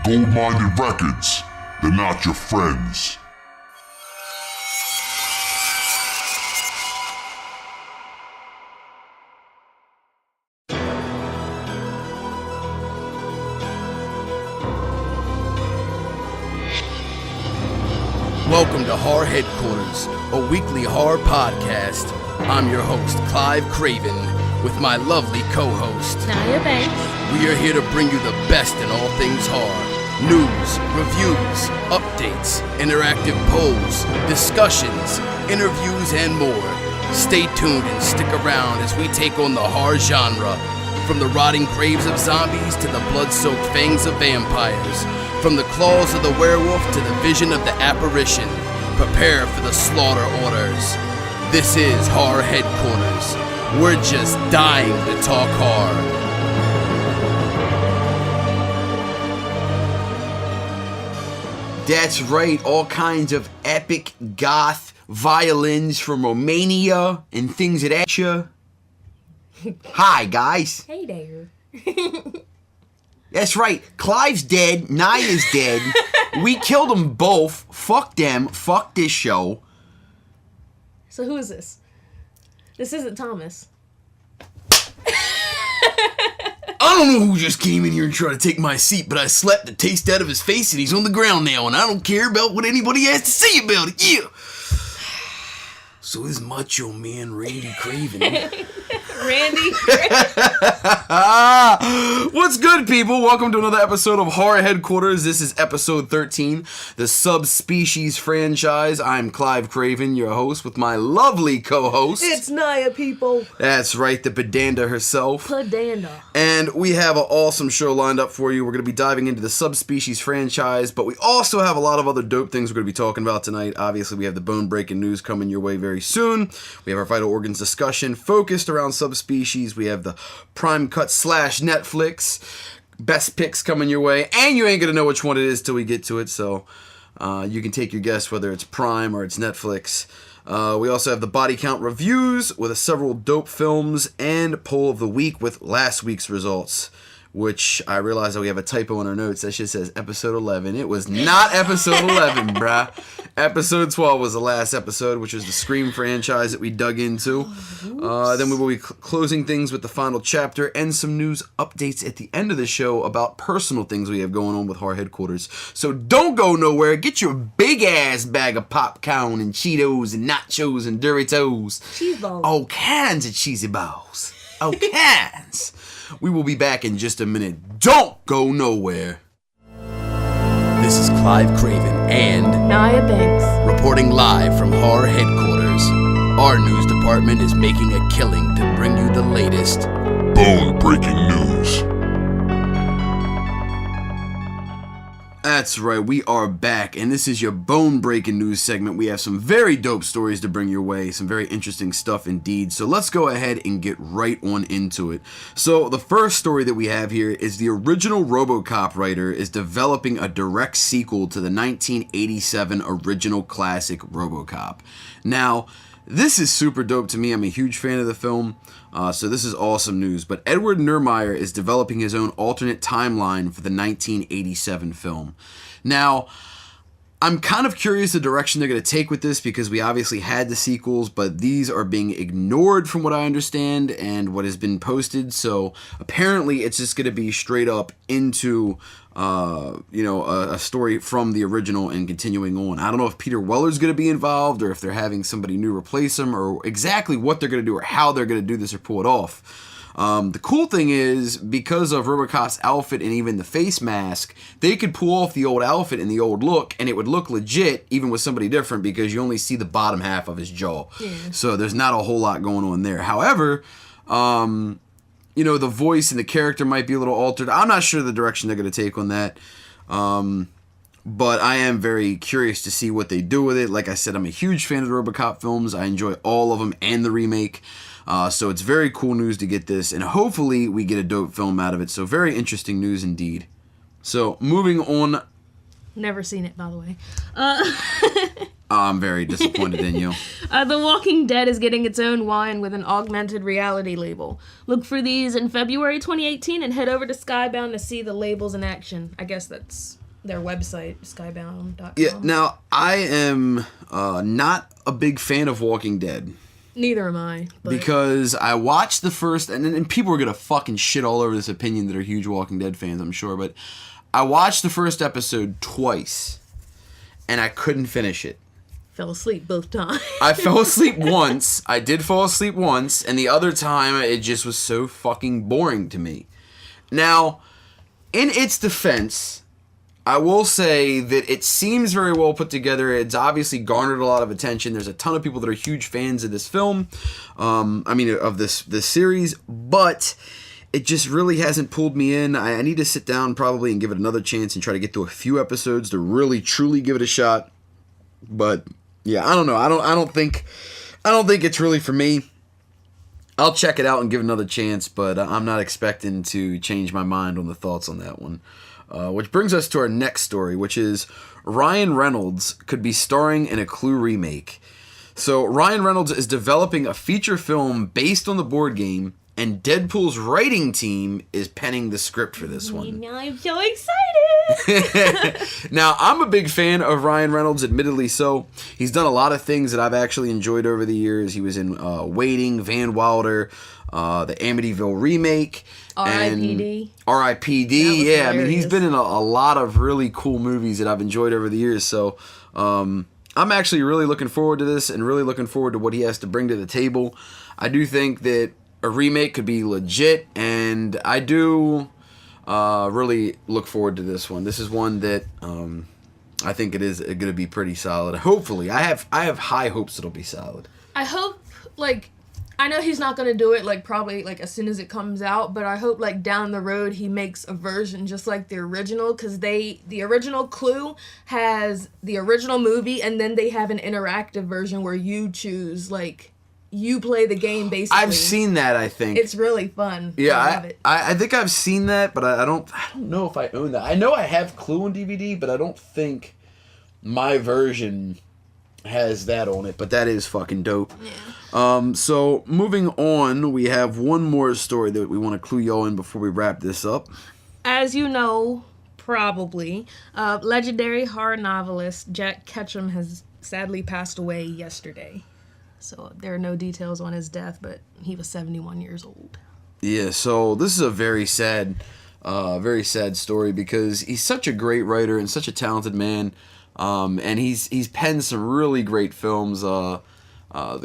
Gold-minded records, they're not your friends. Welcome to Horror Headquarters, a weekly horror podcast. I'm your host, Klive Kraven, with my lovely co-host, Naya Banks. We are here to bring you the best in all things horror. News, reviews, updates, interactive polls, discussions, interviews, and more. Stay tuned and stick around as we take on the horror genre. From the rotting graves of zombies to the blood-soaked fangs of vampires. From the claws of the werewolf to the vision of the apparition. Prepare for the slaughter orders. This is Horror Headquarters. We're just dying to talk horror. That's right, all kinds of epic goth violins from Romania and things of that nature. Hi, guys. Hey there. That's right, Clive's dead, Naya's dead. We killed them both. Fuck them. Fuck this show. So who is this? This isn't Thomas. I don't know who just came in here and tried to take my seat, but I slapped the taste out of his face and he's on the ground now, and I don't care about what anybody has to say about it. Yeah. So this Macho Man Randy Kraven. Randy. What's good, people? Welcome to another episode of Horror Headquarters. This is episode 13, the Subspecies franchise. I'm Klive Kraven, your host, with my lovely co-host. It's Naya, people. That's right, the pedanda herself. Pedanda. And we have an awesome show lined up for you. We're going to be diving into the Subspecies franchise, but we also have a lot of other dope things we're going to be talking about tonight. Obviously, we have the bone-breaking news coming your way very soon. We have our vital organs discussion focused around Subspecies. We have the Prime Cut / Netflix best picks coming your way, and you ain't gonna know which one it is till we get to it, so you can take your guess whether it's Prime or it's Netflix. We also have the body count reviews with several dope films and poll of the week with last week's results, which I realize that we have a typo in our notes. That shit says episode 11. It was not episode 11, bruh. Episode 12 was the last episode, which was the Scream franchise that we dug into. Then we will be closing things with the final chapter and some news updates at the end of the show about personal things we have going on with Horror Headquarters. So don't go nowhere. Get your big-ass bag of popcorn and Cheetos and nachos and Doritos. Cheese balls. All kinds of cheesy balls. All kinds. We will be back in just a minute. Don't go nowhere. This is Klive Kraven and Naya Banks. reporting live from Horror Headquarters. Our news department is making a killing to bring you the latest Bone-breaking news. That's right, we are back, and this is your bone-breaking news segment. We have some very dope stories to bring your way, some very interesting stuff indeed. So let's go ahead and get right on into it. So the first story that we have here is the original RoboCop writer is developing a direct sequel to the 1987 original classic RoboCop. Now, this is super dope to me. I'm a huge fan of the film, so this is awesome news. But Edward Neumeier is developing his own alternate timeline for the 1987 film. Now, I'm kind of curious the direction they're going to take with this because we obviously had the sequels, but these are being ignored from what I understand and what has been posted. So apparently it's just going to be straight up into a story from the original and continuing on. I don't know if Peter Weller's going to be involved or if they're having somebody new replace him or exactly what they're going to do or how they're going to do this or pull it off. The cool thing is, because of RoboCop's outfit and even the face mask, they could pull off the old outfit and the old look, and it would look legit even with somebody different because you only see the bottom half of his jaw. Yeah. So there's not a whole lot going on there. However, the voice and the character might be a little altered. I'm not sure the direction they're going to take on that. But I am very curious to see what they do with it. Like I said, I'm a huge fan of the RoboCop films. I enjoy all of them and the remake. So it's very cool news to get this, and hopefully we get a dope film out of it. So very interesting news indeed. So moving on. Never seen it, by the way. I'm very disappointed in you. The Walking Dead is getting its own wine with an augmented reality label. Look for these in February 2018 and head over to Skybound to see the labels in action. I guess that's their website, skybound.com. Yeah, now, I am not a big fan of Walking Dead. Neither am I. But... Because I watched the first, and people are going to fucking shit all over this opinion that are huge Walking Dead fans, I'm sure, but I watched the first episode twice, and I couldn't finish it. Fell asleep both times. I fell asleep once. I did fall asleep once, and the other time it just was so fucking boring to me. Now, in its defense, I will say that it seems very well put together. It's obviously garnered a lot of attention. There's a ton of people that are huge fans of this film. Of this series, but it just really hasn't pulled me in. I need to sit down probably and give it another chance and try to get through a few episodes to really truly give it a shot. But yeah, I don't know. I don't think it's really for me. I'll check it out and give it another chance, but I'm not expecting to change my mind on the thoughts on that one. Which brings us to our next story, which is Ryan Reynolds could be starring in a Clue remake. So Ryan Reynolds is developing a feature film based on the board game, and Deadpool's writing team is penning the script for this one. Now I'm so excited! Now, I'm a big fan of Ryan Reynolds, admittedly so. He's done a lot of things that I've actually enjoyed over the years. He was in Waiting, Van Wilder, the Amityville remake. R.I.P.D. R.I.P.D. Yeah, hilarious. I mean, he's been in a lot of really cool movies that I've enjoyed over the years. So, I'm actually really looking forward to this and really looking forward to what he has to bring to the table. I do think that a remake could be legit, and I do really look forward to this one. This is one that I think it is going to be pretty solid. Hopefully, I have high hopes it'll be solid. I hope, I know he's not going to do it, probably, as soon as it comes out, but I hope, down the road he makes a version just like the original, because the original Clue has the original movie, and then they have an interactive version where you choose, you play the game, basically. I've seen that, I think. It's really fun. Yeah, I love it. I think I've seen that, but I don't know if I own that. I know I have Clue on DVD, but I don't think my version has that on it, but that is fucking dope. Yeah. So moving on, we have one more story that we want to clue y'all in before we wrap this up. As you know, probably, legendary horror novelist Jack Ketchum has sadly passed away yesterday. So there are no details on his death, but he was 71 years old. Yeah, so this is a very sad story because he's such a great writer and such a talented man. And he's penned some really great films. The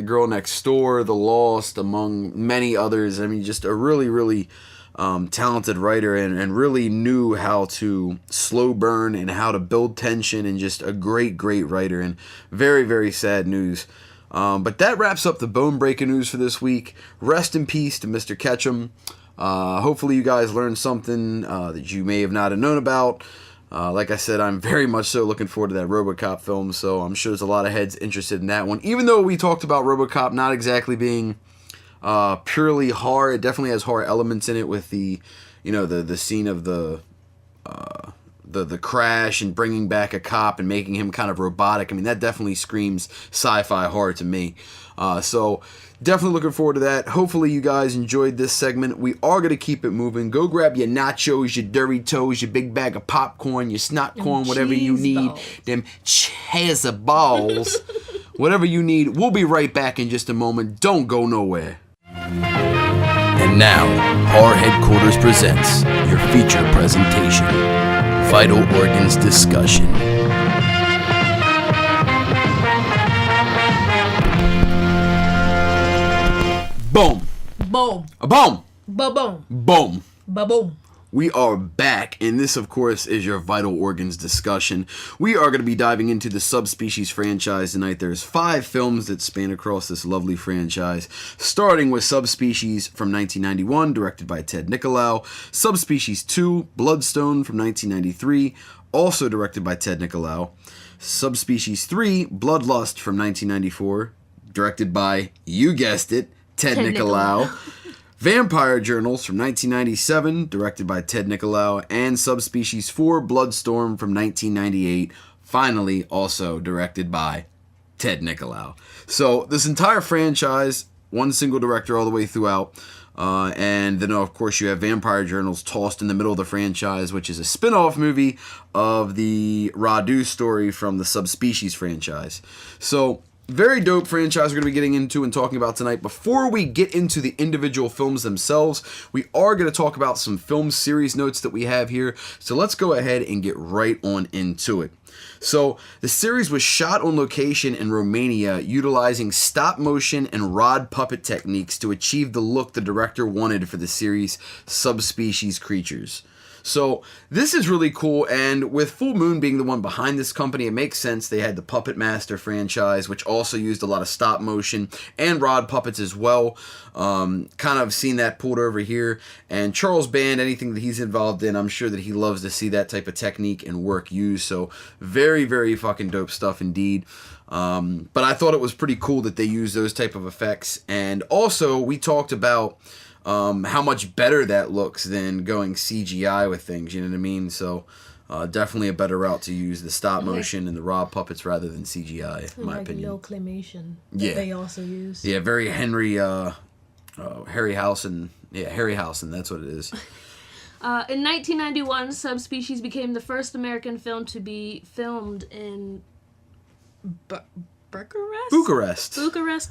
Girl Next Door, The Lost, among many others. I mean, just a really, really talented writer and really knew how to slow burn and how to build tension, and just a great, great writer. And very, very sad news. But that wraps up the bone-breaking news for this week. Rest in peace to Mr. Ketchum. Hopefully you guys learned something that you may have not known about. Like I said, I'm very much so looking forward to that RoboCop film, so I'm sure there's a lot of heads interested in that one. Even though we talked about RoboCop not exactly being purely horror, it definitely has horror elements in it with the scene of the crash and bringing back a cop and making him kind of robotic. I mean, that definitely screams sci-fi horror to me. So definitely looking forward to that. Hopefully you guys enjoyed this segment. We are going to keep it moving. Go grab your nachos, your Doritos, your big bag of popcorn, your snot corn, whatever you need. Balls. Them cheese balls. Whatever you need. We'll be right back in just a moment. Don't go nowhere. And now, Horror Headquarters presents your feature presentation, Vital Organs Discussion. Boom. Boom. A boom. Ba-boom. Boom. Ba-boom. We are back, and this, of course, is your Vital Organs Discussion. We are going to be diving into the Subspecies franchise tonight. There's 5 films that span across this lovely franchise, starting with Subspecies from 1991, directed by Ted Nicolau. Subspecies 2, Bloodstone from 1993, also directed by Ted Nicolau. Subspecies 3, Bloodlust from 1994, directed by, you guessed it, Ted Nicolau. Vampire Journals from 1997, directed by Ted Nicolau, and Subspecies 4, Bloodstorm from 1998, finally also directed by Ted Nicolau. So this entire franchise, one single director all the way throughout. And then, of course, you have Vampire Journals tossed in the middle of the franchise, which is a spin-off movie of the Radu story from the Subspecies franchise. So, very dope franchise we're going to be getting into and talking about tonight. Before we get into the individual films themselves, we are going to talk about some film series notes that we have here. So let's go ahead and get right on into it. So, the series was shot on location in Romania utilizing stop motion and rod puppet techniques to achieve the look the director wanted for the series Subspecies creatures. So, this is really cool, and with Full Moon being the one behind this company, it makes sense. They had the Puppet Master franchise, which also used a lot of stop motion and rod puppets as well. Kind of seen that pulled over here. And Charles Band, anything that he's involved in, I'm sure that he loves to see that type of technique and work used. So, very, very fucking dope stuff indeed. But I thought it was pretty cool that they used those type of effects. And also, we talked about how much better that looks than going CGI with things, you know what I mean? So, definitely a better route to use the stop motion and the raw puppets rather than CGI, in my opinion. No claymation that they also use. Yeah, very Harryhausen. Yeah, Harryhausen, that's what it is. In 1991, Subspecies became the first American film to be filmed in Bucharest,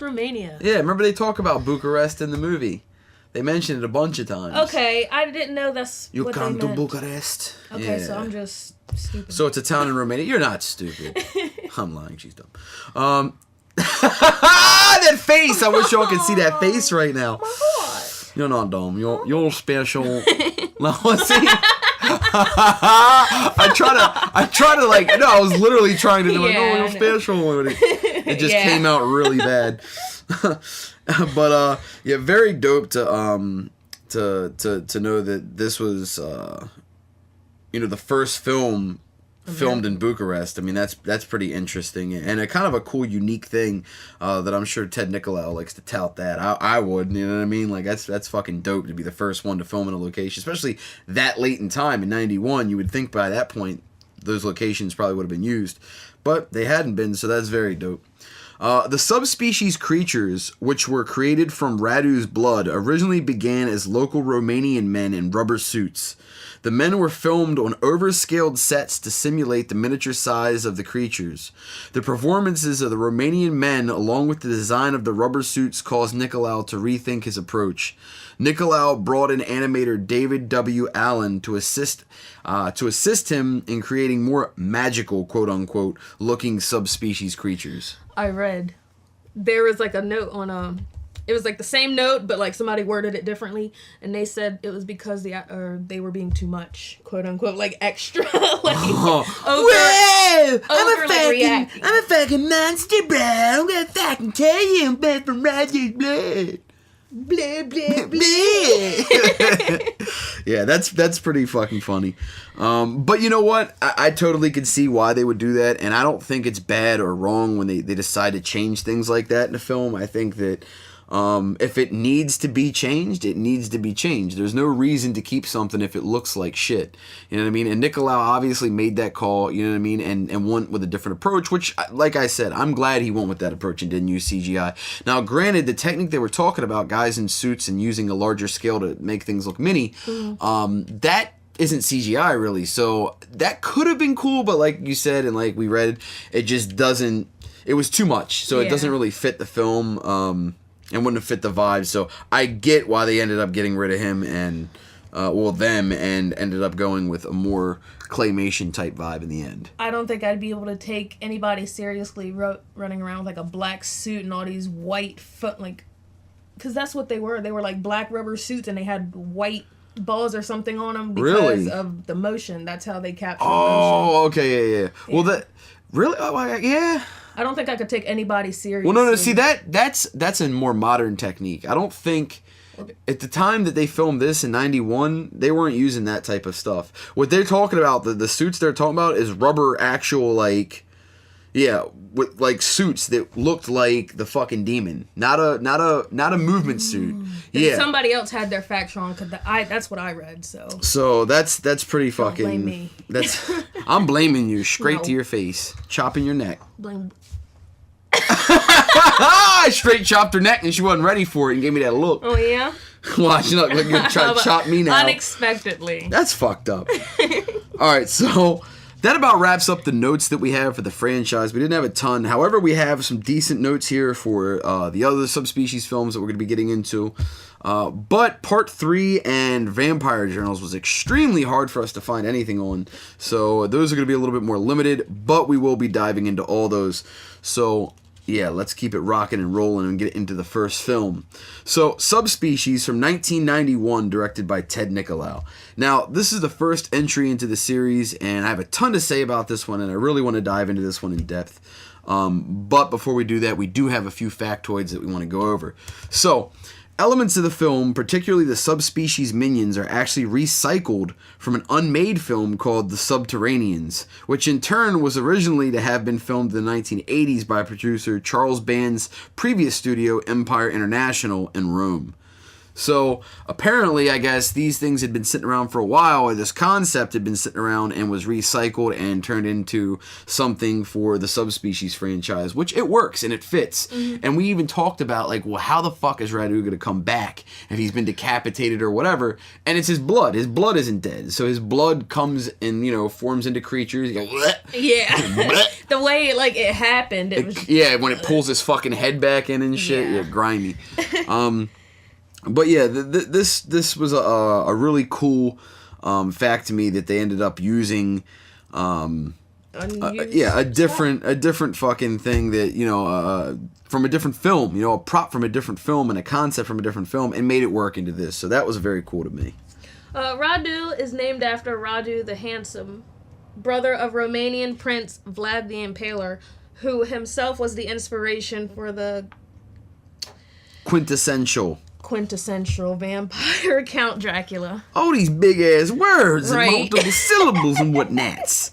Romania. Yeah, remember they talk about Bucharest in the movie. They mentioned it a bunch of times. Okay, I didn't know that's you what come they to meant. Bucharest. Okay, yeah. so I'm just stupid. So it's a town in Romania. You're not stupid. I'm lying. She's dumb. That face! I wish y'all could see that face right now. Oh my God. You're not dumb. You're special. No, see. I try to like. No, I was literally trying to do like, oh, you're special. It just came out really bad. But yeah, very dope to know that this was the first film filmed in Bucharest. I mean, that's pretty interesting and a kind of a cool, unique thing that I'm sure Ted Nicolau likes to tout that. I would, you know what I mean? Like that's fucking dope to be the first one to film in a location, especially that late in time in '91. You would think by that point those locations probably would have been used, but they hadn't been, so that's very dope. The subspecies creatures, which were created from Radu's blood, originally began as local Romanian men in rubber suits. The men were filmed on overscaled sets to simulate the miniature size of the creatures. The performances of the Romanian men, along with the design of the rubber suits, caused Nicolau to rethink his approach. Nicolau brought in animator David W. Allen to assist him in creating more magical, quote-unquote, looking subspecies creatures. I read there was like a note on it was like the same note, but like somebody worded it differently, and they said it was because they were being too much, quote unquote, like extra, like I'm a fucking monster, bro. I'm gonna fucking tell you I'm back from Roger's blood. Blah, blah, blah. Yeah, that's pretty fucking funny. But you know what? I totally could see why they would do that, and I don't think it's bad or wrong when they decide to change things like that in a film. I think that if it needs to be changed, it needs to be changed. There's no reason to keep something if it looks like shit. You know what I mean? And Nicolau obviously made that call, you know what I mean, and went with a different approach, which, like I said, I'm glad he went with that approach and didn't use CGI. Now, granted, the technique they were talking about, guys in suits and using a larger scale to make things look mini, that isn't CGI really. So that could have been cool, but like you said and like we read, it just doesn't, it was too much. So it doesn't really fit the film. And wouldn't have fit the vibe, so I get why they ended up getting rid of him and ended up going with a more claymation type vibe in the end. I don't think I'd be able to take anybody seriously running around with like a black suit and all these white because that's what they were. They were like black rubber suits and they had white balls or something on them because of the motion. That's how they captured motion. Oh, okay, yeah. Well, that really, yeah. I don't think I could take anybody seriously. Well, no. See, that's a more modern technique. I don't think at the time that they filmed this in '91, they weren't using that type of stuff. What they're talking about, the suits they're talking about, is rubber actual with like suits that looked like the fucking demon, not a movement suit. Yeah, somebody else had their facts wrong because that's what I read. So that's pretty fucking. Don't blame me. I'm blaming you straight to your face, chopping your neck. Blame. I straight chopped her neck and she wasn't ready for it and gave me that look. Oh, yeah? Watch, you're going to try to chop me now. Unexpectedly. That's fucked up. All right, so that about wraps up the notes that we have for the franchise. We didn't have a ton. However, we have some decent notes here for the other Subspecies films that we're going to be getting into. But Part 3 and Vampire Journals was extremely hard for us to find anything on. So those are going to be a little bit more limited, but we will be diving into all those. So yeah, let's keep it rocking and rolling and get into the first film. So, Subspecies from 1991, directed by Ted Nicolau. Now, this is the first entry into the series, and I have a ton to say about this one, and I really want to dive into this one in depth. But before we do that, we do have a few factoids that we want to go over. So, elements of the film, particularly the subspecies minions, are actually recycled from an unmade film called The Subterraneans, which in turn was originally to have been filmed in the 1980s by producer Charles Band's previous studio, Empire International, in Rome. So, apparently, I guess, these things had been sitting around for a while, or this concept had been sitting around and was recycled and turned into something for the Subspecies franchise, which it works and it fits. Mm-hmm. And we even talked about, like, well, how the fuck is Radu going to come back if he's been decapitated or whatever? And it's his blood. His blood isn't dead. So his blood comes and, you know, forms into creatures. You go, bleh, yeah. bleh. The way, it happened, it was... Yeah, when it pulls his fucking head back in and shit. Yeah, grimy. But yeah, this was a really cool fact to me that they ended up using a different fucking thing that, you know, from a different film, you know, a prop from a different film and a concept from a different film, and made it work into this. So that was very cool to me. Radu is named after Radu the Handsome, brother of Romanian Prince Vlad the Impaler, who himself was the inspiration for the quintessential vampire Count Dracula. Oh, these big ass words right. And multiple syllables and whatnots.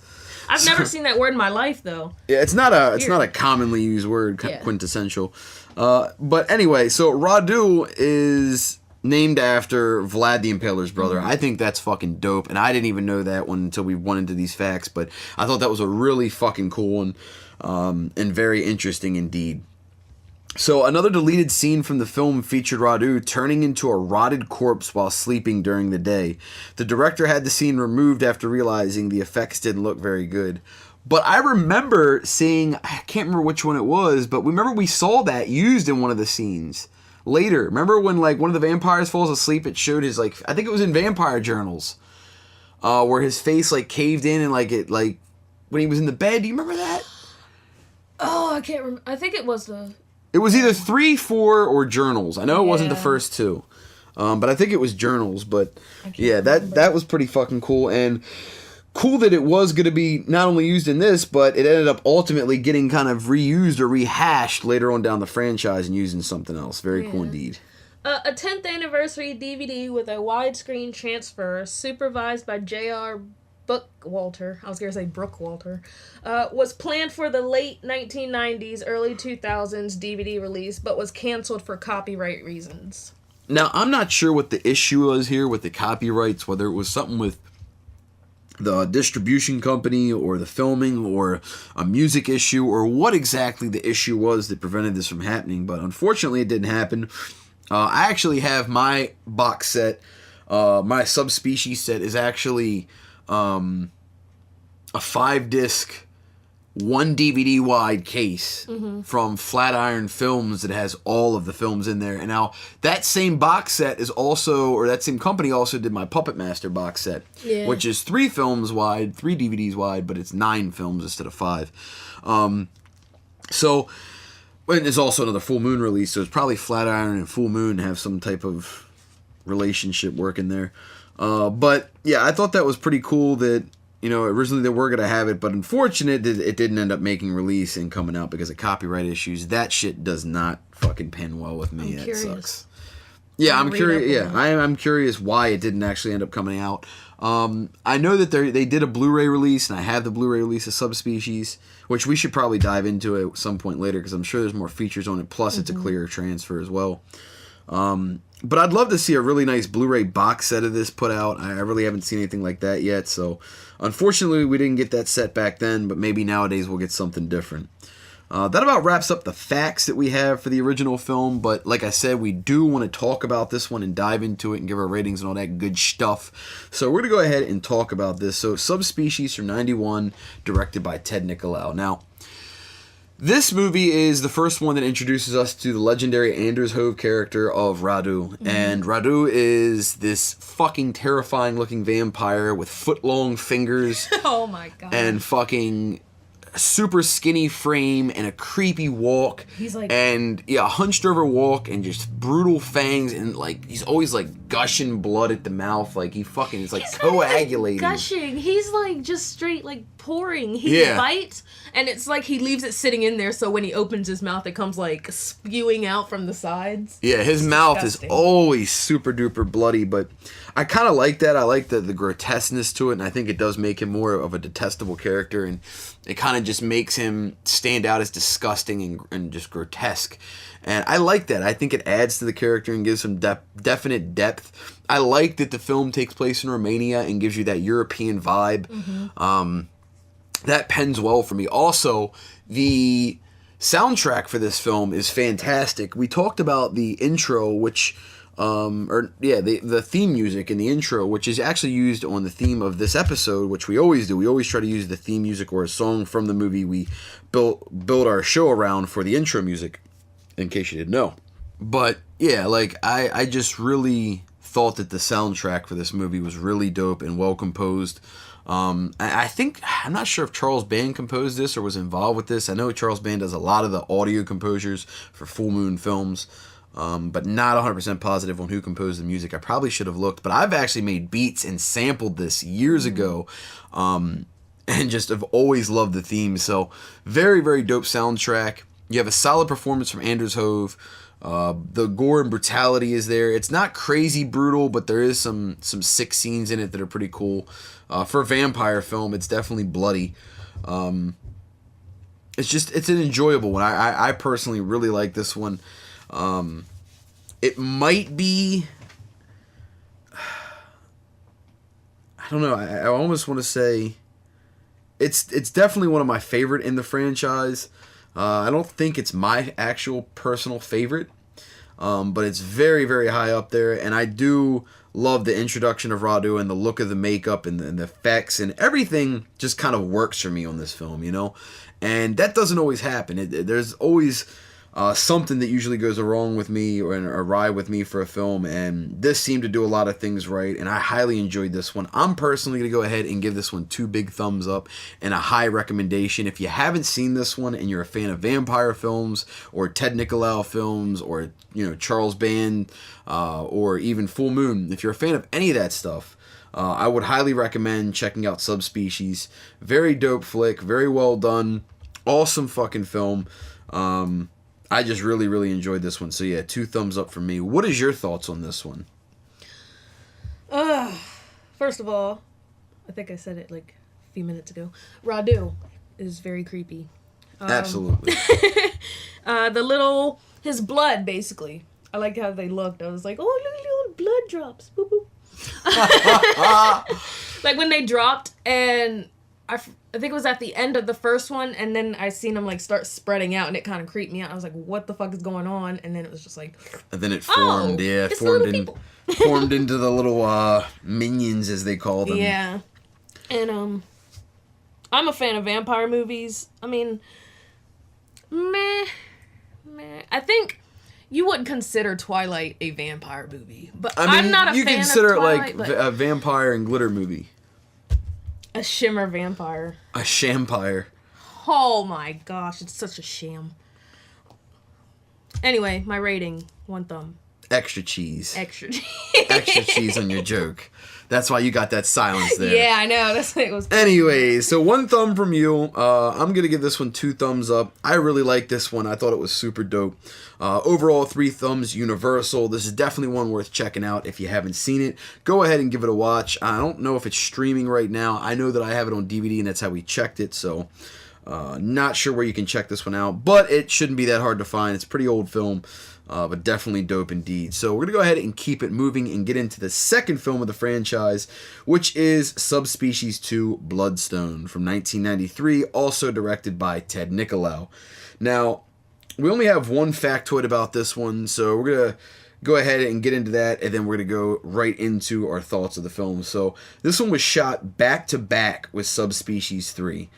I've never seen that word in my life, though. Yeah, it's not a commonly used word, quintessential. But anyway, so Radu is named after Vlad the Impaler's brother. Mm-hmm. I think that's fucking dope, and I didn't even know that one until we went into these facts. But I thought that was a really fucking cool one, and very interesting indeed. So, another deleted scene from the film featured Radu turning into a rotted corpse while sleeping during the day. The director had the scene removed after realizing the effects didn't look very good. But I remember seeing, I can't remember which one it was, but remember we saw that used in one of the scenes later. Remember when, like, one of the vampires falls asleep, it showed his, like, I think it was in Vampire Journals, where his face, like, caved in and, like, it, like, when he was in the bed. Do you remember that? Oh, I can't remember. I think it was the... It was either 3, 4, or Journals. I know it wasn't the first two. But I think it was Journals. But yeah, that was pretty fucking cool. And cool that it was going to be not only used in this, but it ended up ultimately getting kind of reused or rehashed later on down the franchise and used in something else. Very cool indeed. A 10th anniversary DVD with a widescreen transfer supervised by J.R. Bookwalter, I was going to say Brookwalter, was planned for the late 1990s, early 2000s DVD release, but was canceled for copyright reasons. Now, I'm not sure what the issue was here with the copyrights, whether it was something with the distribution company or the filming or a music issue or what exactly the issue was that prevented this from happening, but unfortunately it didn't happen. I actually have my box set, my Subspecies set is actually... a 5-disc, 1 DVD wide case from Flatiron Films that has all of the films in there. And now that same box set is also, or that same company also did my Puppet Master box set, which is 3 films wide, 3 DVDs wide, but it's 9 films instead of 5. So, and it's also another Full Moon release, so it's probably Flatiron and Full Moon have some type of relationship working there. But yeah, I thought that was pretty cool that, you know, originally they were going to have it, but unfortunate that it didn't end up making release and coming out because of copyright issues. That shit does not fucking pen well with me. It sucks. Yeah, I'm curious. Yeah, I'm curious why it didn't actually end up coming out. I know that they did a Blu-ray release, and I have the Blu-ray release of Subspecies, which we should probably dive into at some point later because I'm sure there's more features on it. Plus, it's a clearer transfer as well. But I'd love to see a really nice Blu-ray box set of this put out. I really haven't seen anything like that yet. So, unfortunately, we didn't get that set back then, but maybe nowadays we'll get something different. That about wraps up the facts that we have for the original film, but like I said, we do want to talk about this one and dive into it and give our ratings and all that good stuff. So we're going to go ahead and talk about this. So Subspecies from 91, directed by Ted Nicolau. Now, this movie is the first one that introduces us to the legendary Anders Hove character of Radu. Mm-hmm. And Radu is this fucking terrifying looking vampire with foot-long fingers. Oh my god. And fucking super skinny frame and a creepy walk. He's like, and yeah, hunched over walk and just brutal fangs, and like he's always like gushing blood at the mouth, like he fucking is like he's coagulating. Not like gushing. He's like just straight like pouring. He bites, and it's like he leaves it sitting in there, so when he opens his mouth, it comes like spewing out from the sides. Yeah, his mouth is always super duper bloody, but I kind of like that. I like the grotesqueness to it, and I think it does make him more of a detestable character, and it kind of just makes him stand out as disgusting and just grotesque. And I like that. I think it adds to the character and gives some definite depth. I like that the film takes place in Romania and gives you that European vibe. Mm-hmm. That pens well for me. Also, the soundtrack for this film is fantastic. We talked about the intro, which... the theme music in the intro, which is actually used on the theme of this episode, which we always do. We always try to use the theme music or a song from the movie we build our show around for the intro music, in case you didn't know. But yeah, like I just really thought that the soundtrack for this movie was really dope and well composed. I think, I'm not sure if Charles Band composed this or was involved with this. I know Charles Band does a lot of the audio composures for Full Moon films. But not 100% positive on who composed the music. I probably should have looked, but I've actually made beats and sampled this years ago, and just have always loved the theme. So very, very dope soundtrack. You have a solid performance from Anders Hove. The gore and brutality is there. It's not crazy brutal, but there is some sick scenes in it that are pretty cool. For a vampire film, it's definitely bloody. It's an enjoyable one. I personally really like this one. It might be, I don't know, I almost want to say it's definitely one of my favorite in the franchise. I don't think it's my actual personal favorite, but it's very, very high up there, and I do love the introduction of Radu and the look of the makeup and the effects, and everything just kind of works for me on this film, you know? And that doesn't always happen. There's always... something that usually goes wrong with me or awry with me for a film, and this seemed to do a lot of things right, and I highly enjoyed this one. I'm personally going to go ahead and give this one 2 big thumbs up and a high recommendation. If you haven't seen this one and you're a fan of vampire films or Ted Nicolau films or, you know, Charles Band or even Full Moon, if you're a fan of any of that stuff, I would highly recommend checking out Subspecies. Very dope flick, very well done, awesome fucking film. I just really, really enjoyed this one. So yeah, 2 thumbs up from me. What is your thoughts on this one? First of all, I think I said it like a few minutes ago. Radu is very creepy. Absolutely. His blood, basically. I like how they looked. I was like, oh, little blood drops. Boop, boop. Like when they dropped, and I think it was at the end of the first one, and then I seen them like start spreading out, and it kind of creeped me out. I was like, "What the fuck is going on?" And then it was just like, and then it formed, formed into the little minions as they call them. Yeah, and I'm a fan of vampire movies. I mean, meh. I think you wouldn't consider Twilight a vampire movie, but I'm not a fan of Twilight. You consider it like a vampire and glitter movie. A shimmer vampire. A shampire. Oh my gosh, it's such a sham. Anyway, my rating, 1 thumb. Extra cheese. Extra cheese. Extra cheese on your joke. That's why you got that silence there. Yeah, I know. That's what it was. Anyway, so 1 thumb from you. I'm going to give this one 2 thumbs up. I really like this one. I thought it was super dope. Overall, 3 thumbs, universal. This is definitely one worth checking out if you haven't seen it. Go ahead and give it a watch. I don't know if it's streaming right now. I know that I have it on DVD, and that's how we checked it. So Not sure where you can check this one out, but it shouldn't be that hard to find. It's a pretty old film, but definitely dope indeed. So we're going to go ahead and keep it moving and get into the second film of the franchise, which is Subspecies 2 Bloodstone from 1993, also directed by Ted Nicolau. Now, we only have one factoid about this one, so we're going to go ahead and get into that, and then we're going to go right into our thoughts of the film. So this one was shot back-to-back with Subspecies 3.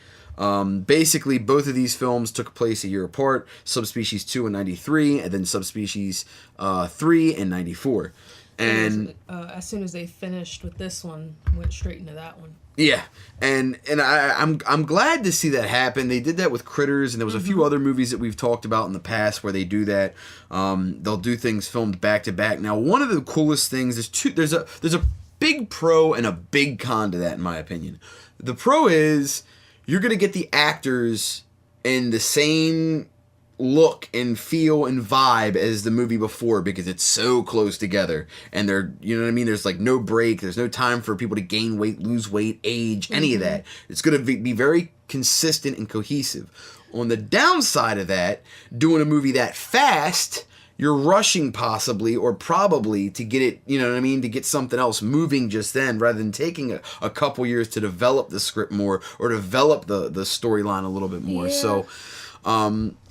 Basically, both of these films took place a year apart. Subspecies 2 in 93, and then Subspecies 3 in 94. And as soon as they finished with this one, went straight into that one. Yeah, and I'm glad to see that happen. They did that with Critters, and there was a few other movies that we've talked about in the past where they do that. They'll do things filmed back to back. Now, one of the coolest things there's a big pro and a big con to that, in my opinion. The pro is you're going to get the actors in the same look and feel and vibe as the movie before because it's so close together. And they're, you know what I mean? There's like no break. There's no time for people to gain weight, lose weight, age, any of that. It's going to be very consistent and cohesive. On the downside of that, doing a movie that fast, you're rushing possibly or probably to get it, you know what I mean, to get something else moving just then rather than taking a couple years to develop the script more or develop the storyline a little bit more. Yeah. So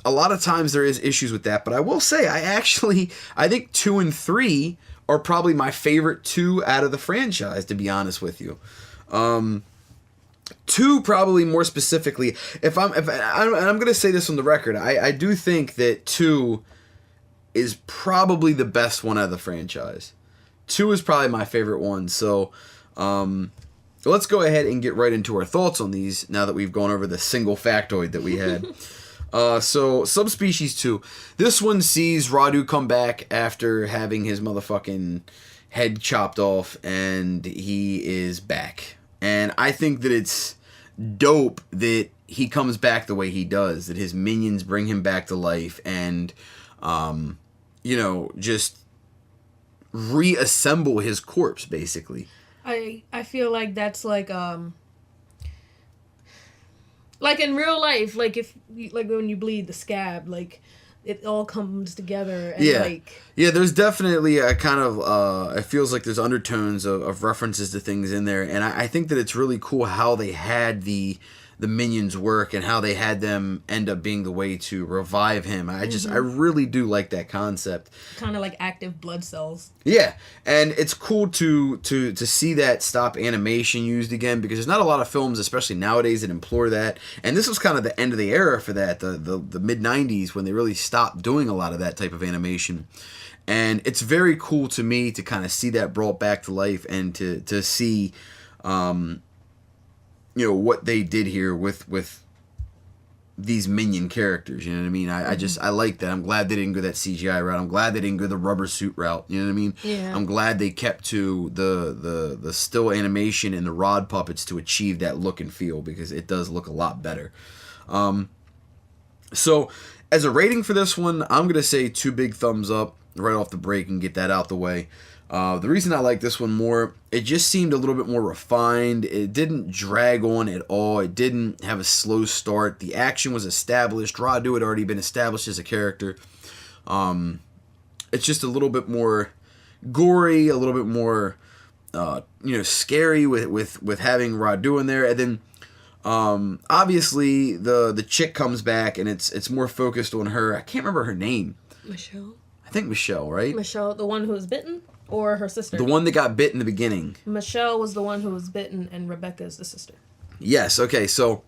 a lot of times there is issues with that, but I will say I think 2 and 3 are probably my favorite 2 out of the franchise, to be honest with you. 2 probably more specifically, I'm going to say this on the record, I do think that 2 is probably the best one out of the franchise. 2 is probably my favorite one. So let's go ahead and get right into our thoughts on these now that we've gone over the single factoid that we had. So Subspecies 2. This one sees Radu come back after having his motherfucking head chopped off, and he is back. And I think that it's dope that he comes back the way he does, that his minions bring him back to life and just reassemble his corpse, basically. I feel like that's like in real life, like when you bleed the scab, like it all comes together and there's definitely a kind of it feels like there's undertones of references to things in there, and I think that it's really cool how they had the minions work and how they had them end up being the way to revive him. I really do like that concept. Kind of like active blood cells. Yeah, and it's cool to see that stop animation used again, because there's not a lot of films, especially nowadays, that implore that. And this was kind of the end of the era for that, the mid-90s, when they really stopped doing a lot of that type of animation. And it's very cool to me to kind of see that brought back to life and to see what they did here with these minion characters, you know what I mean? I like that. I'm glad they didn't go that CGI route. I'm glad they didn't go the rubber suit route, you know what I mean? Yeah. I'm glad they kept to the still animation and the rod puppets to achieve that look and feel, because it does look a lot better. So, as a rating for this one, I'm going to say 2 big thumbs up right off the break and get that out the way. The reason I like this one more, it just seemed a little bit more refined. It didn't drag on at all. It didn't have a slow start. The action was established. Radu had already been established as a character. It's just a little bit more gory, a little bit more, scary with having Radu in there. And then, obviously, the chick comes back, and it's more focused on her. I can't remember her name. Michelle? I think Michelle, right? Michelle, the one who was bitten? Or her sister? The one that got bit in the beginning. Michelle was the one who was bitten, and Rebecca is the sister. Yes, okay, so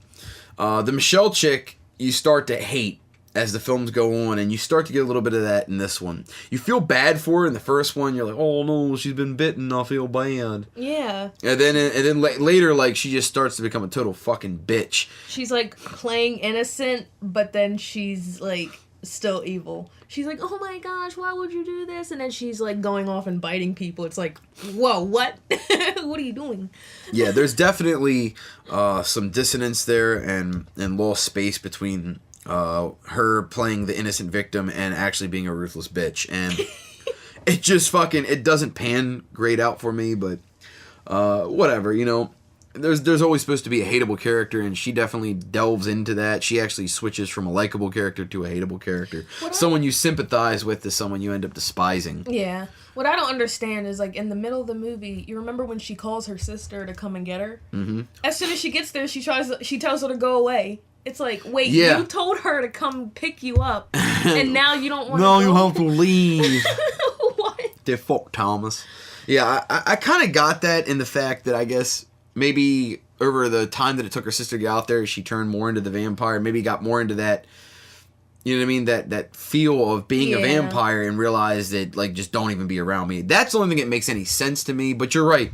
the Michelle chick, you start to hate as the films go on, and you start to get a little bit of that in this one. You feel bad for her in the first one. You're like, oh no, she's been bitten, I feel bad. Yeah. And then later, like, she just starts to become a total fucking bitch. She's like playing innocent, but then she's like still evil. She's like, oh my gosh, why would you do this? And then she's like going off and biting people. It's like, whoa, what? What are you doing? Yeah, there's definitely some dissonance there and lost space between her playing the innocent victim and actually being a ruthless bitch. And it just it doesn't pan great out for me, but whatever, there's always supposed to be a hateable character, and she definitely delves into that. She actually switches from a likable character to a hateable character. Someone you sympathize with to someone you end up despising. Yeah. What I don't understand is, like, in the middle of the movie, you remember when she calls her sister to come and get her? Mm-hmm. As soon as she gets there, she tells her to go away. It's like, wait, you told her to come pick you up, and now you don't want to go? No, you have to leave. What? They're fuck Thomas. Yeah, I kind of got that in the fact that I guess maybe over the time that it took her sister to get out there, she turned more into the vampire, maybe got more into that, you know what I mean, that feel of being a vampire, and realized that, like, just don't even be around me. That's the only thing that makes any sense to me, but you're right.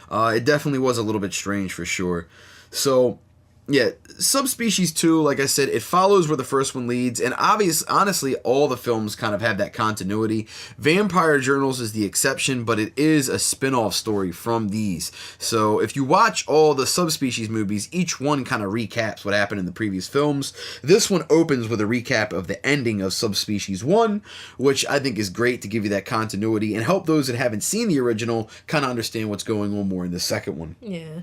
It definitely was a little bit strange for sure. So, yeah, Subspecies 2, like I said, it follows where the first one leads, and honestly, all the films kind of have that continuity. Vampire Journals is the exception, but it is a spin-off story from these. So if you watch all the Subspecies movies, each one kind of recaps what happened in the previous films. This one opens with a recap of the ending of Subspecies 1, which I think is great to give you that continuity and help those that haven't seen the original kind of understand what's going on more in the second one. Yeah.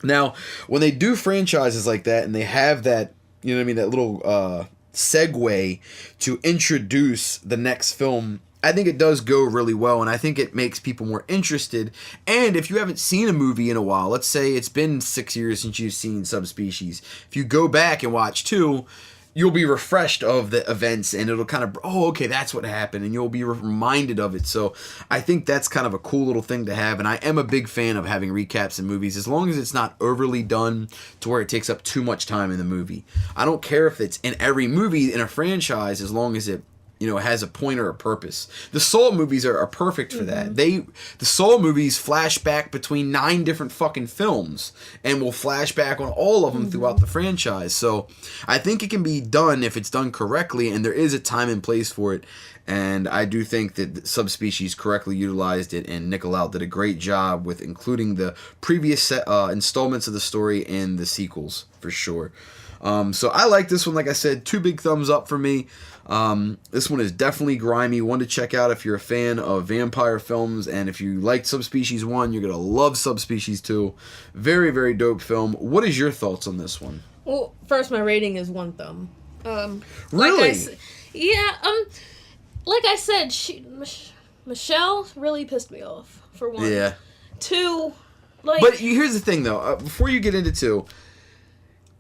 Now, when they do franchises like that and they have that, you know what I mean, that little segue to introduce the next film, I think it does go really well, and I think it makes people more interested. And if you haven't seen a movie in a while, let's say it's been 6 years since you've seen Subspecies, if you go back and watch 2, you'll be refreshed of the events, and it'll kind of, oh, okay, that's what happened, and you'll be reminded of it. So I think that's kind of a cool little thing to have, and I am a big fan of having recaps in movies, as long as it's not overly done to where it takes up too much time in the movie. I don't care if it's in every movie in a franchise, as long as it, you know, has a point or a purpose. The Saw movies are perfect for that. The Saw movies flash back between 9 different fucking films, and will flash back on all of them throughout the franchise. So I think it can be done if it's done correctly, and there is a time and place for it. And I do think that Subspecies correctly utilized it, and Nickelodeon did a great job with including the previous installments of the story and the sequels, for sure. So I like this one. Like I said, 2 big thumbs up for me. This one is definitely grimy, one to check out if you're a fan of vampire films, and if you liked Subspecies 1, you're going to love Subspecies 2. Very, very dope film. What is your thoughts on this one? Well, first, my rating is 1 thumb. Really? Like I said, Michelle really pissed me off, for 1. Yeah. 2, like... But here's the thing, though. Before you get into 2...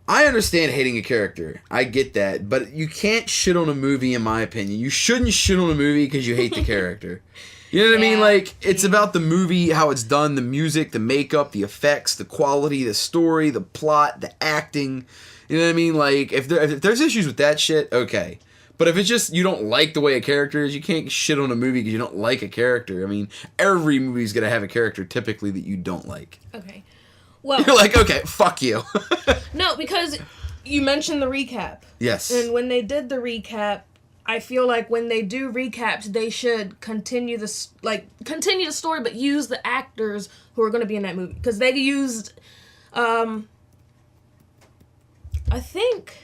I understand hating a character. I get that. But you can't shit on a movie, in my opinion. You shouldn't shit on a movie because you hate the character. You know what I mean? Like, it's about the movie, how it's done, the music, the makeup, the effects, the quality, the story, the plot, the acting. You know what I mean? Like, if there's issues with that shit, okay. But if it's just you don't like the way a character is, you can't shit on a movie because you don't like a character. I mean, every movie's going to have a character typically that you don't like. Okay. Well, you're like, okay, fuck you. No, because you mentioned the recap. Yes. And when they did the recap, I feel like when they do recaps, they should continue the story, but use the actors who are going to be in that movie. Because they used, I think,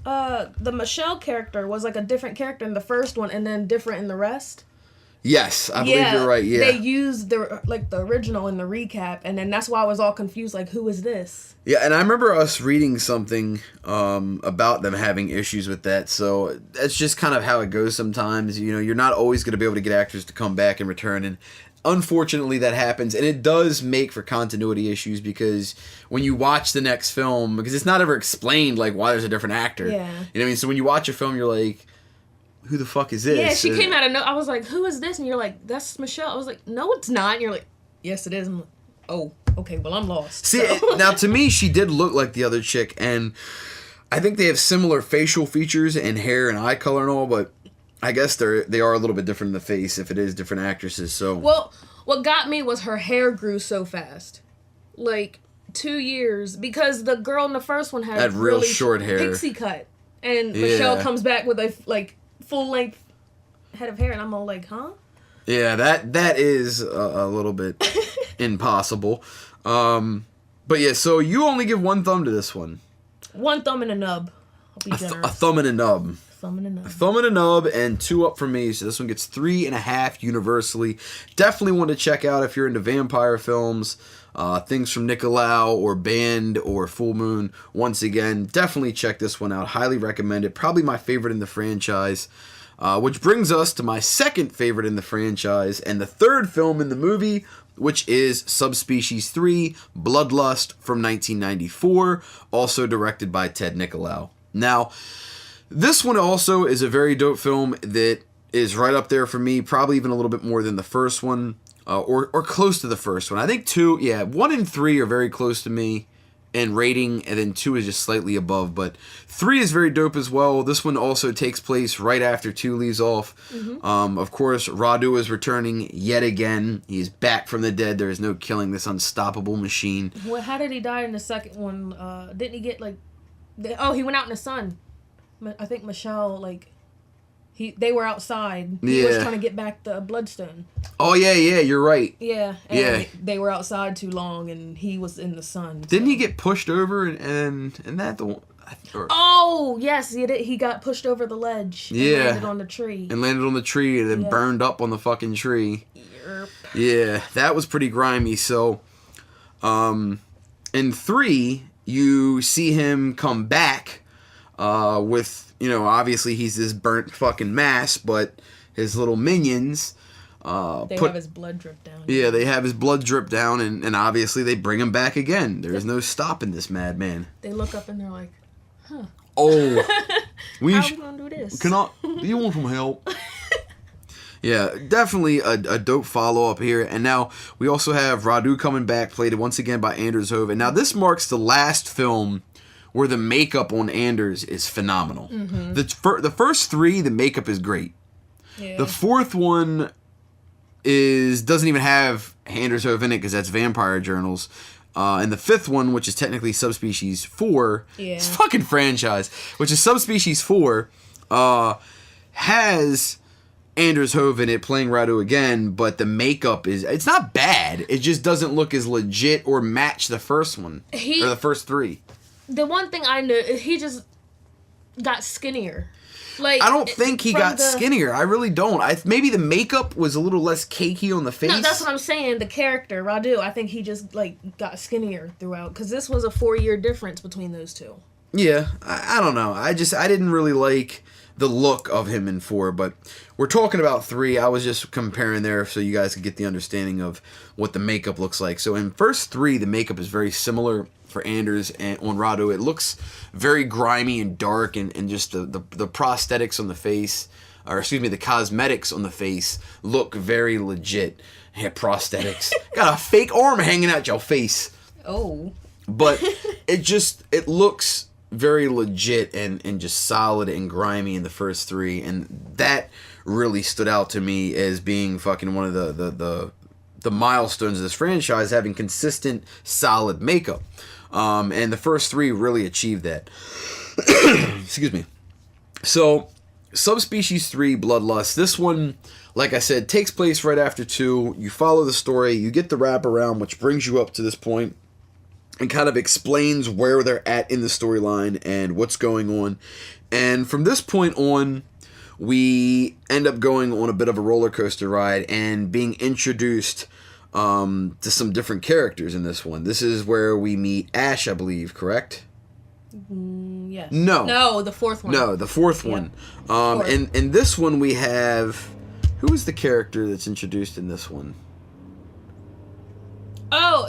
the Michelle character was like a different character in the first one, and then different in the rest. Yes, I believe you're right, yeah. They used the original in the recap, and then that's why I was all confused, like, who is this? Yeah, and I remember us reading something about them having issues with that, so that's just kind of how it goes sometimes. You know, you're not always going to be able to get actors to come back and return, and unfortunately that happens, and it does make for continuity issues, because when you watch the next film, because it's not ever explained, like, why there's a different actor. Yeah. You know what I mean? So when you watch a film, you're like, who the fuck is this? Yeah, she came out of I was like, who is this? And you're like, that's Michelle. I was like, no, it's not. And you're like, yes, it is. I'm like, oh, okay, well, I'm lost. See, now to me, she did look like the other chick, and I think they have similar facial features and hair and eye color and all, but I guess they are a little bit different in the face if it is different actresses. So well, what got me was her hair grew so fast, like 2 years, because the girl in the first one had real really short hair, pixie cut, and Michelle comes back with a full length head of hair, and I'm all like, huh? Yeah, that is a little bit impossible. But yeah, so you only give 1 thumb to this one. 1 thumb and a nub. I'll be generous. A thumb and a nub. Thumb and a nub. Thumb and a nub, and 2 up for me. So this one gets 3.5 universally. Definitely want to check out if you're into vampire films, things from Nicolau or Band or Full Moon. Once again, definitely check this one out. Highly recommend it. Probably my favorite in the franchise. Which brings us to my second favorite in the franchise and the third film in the movie, which is Subspecies 3, Bloodlust from 1994, also directed by Ted Nicolau. Now, this one also is a very dope film that is right up there for me, probably even a little bit more than the first one, or close to the first one. I think 1 and 3 are very close to me in rating, and then 2 is just slightly above, but 3 is very dope as well. This one also takes place right after 2 leaves off. Of course, Radu is returning yet again. He's back from the dead. There is no killing this unstoppable machine. Well, how did he die in the second one? Didn't he get he went out in the sun. I think Michelle, they were outside. He was trying to get back the bloodstone. Oh, yeah, you're right. Yeah. They were outside too long, and he was in the sun. Didn't he get pushed over and that the one? Oh, yes, he did. He got pushed over the ledge. And landed on the tree. And then burned up on the fucking tree. Yep. Yeah, that was pretty grimy. So, in 3, you see him come back with, obviously he's this burnt fucking mass, but his little minions have his blood drip down. Yeah, they have his blood drip down, and obviously they bring him back again. There's no stopping this madman. They look up and they're like, huh. Oh. How are we going to do this? Do you want some help? Yeah, definitely a dope follow-up here. And now we also have Radu coming back, played once again by Anders Hoven. Now this marks the last film where the makeup on Anders is phenomenal. Mm-hmm. The first 3, the makeup is great. Yeah. The 4th one doesn't even have Anders Hoven in it because that's Vampire Journals. And the 5th one, which is technically Subspecies 4, it's fucking franchise, which is Subspecies 4, has Anders Hoven in it playing Radu again, but the makeup it's not bad. It just doesn't look as legit or match the first one, or the first 3. The one thing I know is he just got skinnier. I don't think he got skinnier. I really don't. Maybe the makeup was a little less cakey on the face. No, that's what I'm saying. The character, Radu, I think he just, got skinnier throughout. Because this was a 4-year difference between those two. Yeah, I don't know. I didn't really like the look of him in 4, but we're talking about 3. I was just comparing there so you guys could get the understanding of what the makeup looks like. So in first 3, the makeup is very similar for Anders and on Radu. It looks very grimy and dark, and just the prosthetics on the face, or excuse me, the cosmetics on the face look very legit. Yeah, prosthetics. Got a fake arm hanging out your face. Oh. But it looks very legit and just solid and grimy in the first 3, and that really stood out to me as being fucking one of the milestones of this franchise, having consistent, solid makeup. And the first 3 really achieved that. Excuse me. So, Subspecies 3, Bloodlust. This one, like I said, takes place right after 2. You follow the story, you get the wraparound, which brings you up to this point, and kind of explains where they're at in the storyline and what's going on. And from this point on, we end up going on a bit of a roller coaster ride and being introduced to some different characters in this one. This is where we meet Ash, I believe, correct? Yes. No, the 4th one. No, the 4th one. In this one we have... Who is the character that's introduced in this one? Oh,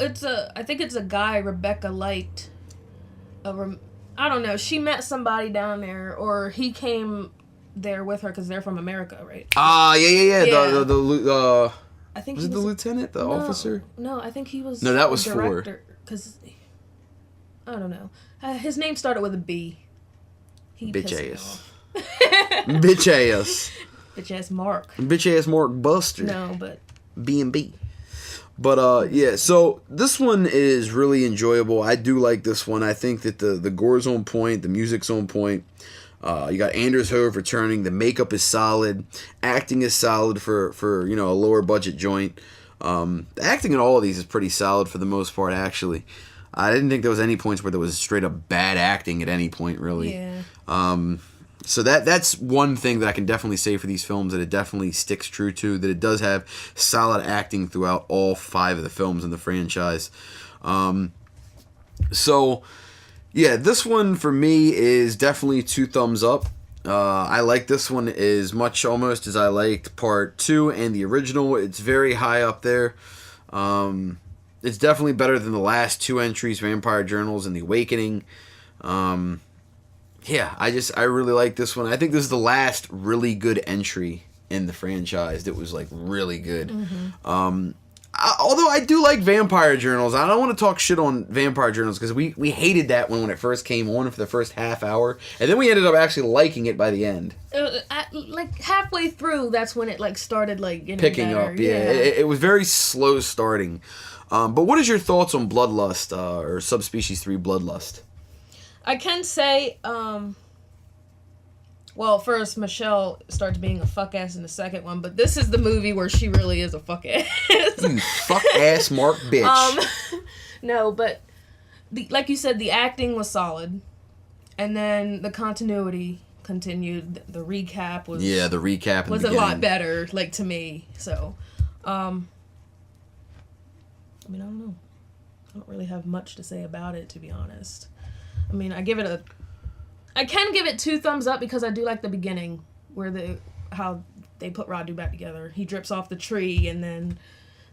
I think it's a guy Rebecca liked. I don't know. She met somebody down there, or he came there with her because they're from America, right? Yeah. Yeah. I think was it the lieutenant, the officer? No, I think he was. No, that was director, 4. Because I don't know. His name started with a B. Bitch ass. Bitch ass. Bitch ass Mark. Bitch ass Mark Buster. No, but B&B. But yeah, so this one is really enjoyable. I do like this one. I think that the gore's on point, the music's on point. You got Anders Hove returning. The makeup is solid. Acting is solid for a lower budget joint. The acting in all of these is pretty solid for the most part, actually. I didn't think there was any points where there was straight up bad acting at any point, really. Yeah. So that's one thing that I can definitely say for these films, that it definitely sticks true to, that it does have solid acting throughout all 5 of the films in the franchise. So, yeah, this one for me is definitely 2 thumbs up. I like this one as much almost as I liked Part 2 and the original. It's very high up there. It's definitely better than the last 2 entries, Vampire Journals and The Awakening. Yeah, I really like this one. I think this is the last really good entry in the franchise that was, like, really good. Although I do like Vampire Journals. I don't want to talk shit on Vampire Journals because we hated that one when it first came on for the first half hour. And then we ended up actually liking it by the end. Like, halfway through, that's when it, like, started, like, getting Picking better. up, yeah. It was very slow starting. But what is your thoughts on Bloodlust, or Subspecies 3 Bloodlust? I can say, well, first, Michelle starts being a fuck ass in the second one, but this is the movie where she really is a fuck ass. You fuck ass Mark bitch. No, but like you said, the acting was solid, and then the continuity continued. The recap was the recap was a lot better, like, to me. So, I mean, I don't know. I don't really have much to say about it, to be honest. I mean, I can give it 2 thumbs up because I do like the beginning where how they put Radu back together. He drips off the tree and then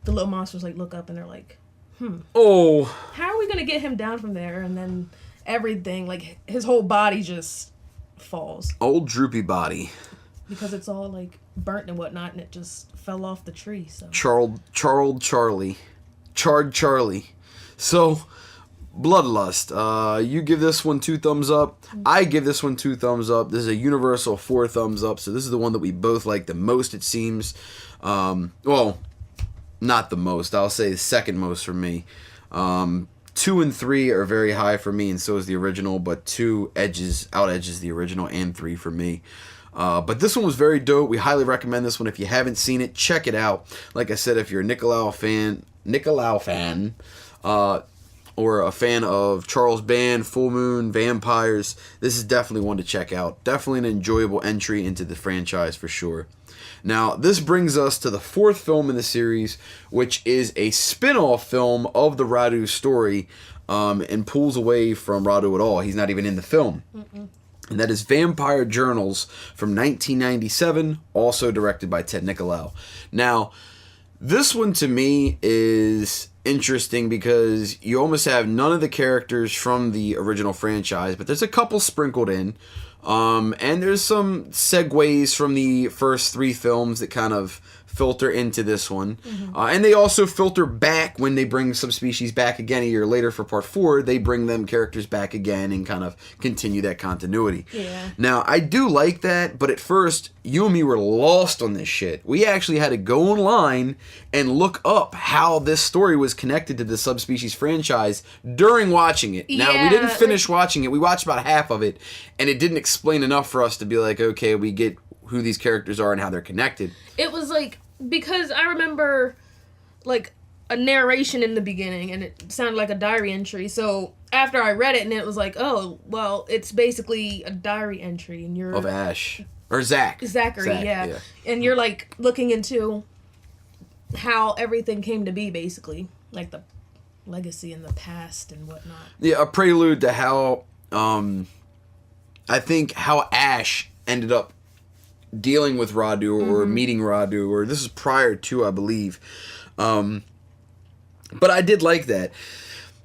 the little monsters, like, look up and they're like, oh, how are we going to get him down from there? And then everything, like, his whole body just falls. Old droopy body. Because it's all, like, burnt and whatnot, and it just fell off the tree, so. Charred Charlie. So, Bloodlust. You give this one 2 thumbs up. I give this one 2 thumbs up. This is a universal 4 thumbs up. So this is the one that we both like the most, it seems. Well, not the most. I'll say the second most for me. 2 and 3 are very high for me, and so is the original. But 2 out edges the original, and 3 for me. But this one was very dope. We highly recommend this one. If you haven't seen it, check it out. Like I said, if you're a Nicolau fan, or a fan of Charles Band, Full Moon, Vampires, this is definitely one to check out. Definitely an enjoyable entry into the franchise for sure. Now, this brings us to the 4th film in the series, which is a spin-off film of the Radu story, and pulls away from Radu at all. He's not even in the film. And that is Vampire Journals from 1997, also directed by Ted Nicolau. Now, this one to me is interesting because you almost have none of the characters from the original franchise, but there's a couple sprinkled in. And there's some segues from the first 3 films that kind of filter into this one. And they also filter back when they bring Subspecies back again a year later for Part 4. They bring them characters back again and kind of continue that continuity. Yeah. Now, I do like that, but at first, you and me were lost on this shit. We actually had to go online and look up how this story was connected to the Subspecies franchise during watching it. Now, we didn't finish watching it. We watched about half of it, and it didn't explain enough for us to be like, okay, we get who these characters are and how they're connected. It was like, because I remember, like, a narration in the beginning, and it sounded like a diary entry. So after I read it, and it was like, oh, well, it's basically a diary entry, and you're of Ash or Zachary, yeah. And you're, like, looking into how everything came to be, basically, like the legacy in the past and whatnot. Yeah, a prelude to how I think how Ash ended up dealing with Radu or meeting Radu, or this is prior to, I believe. But I did like that.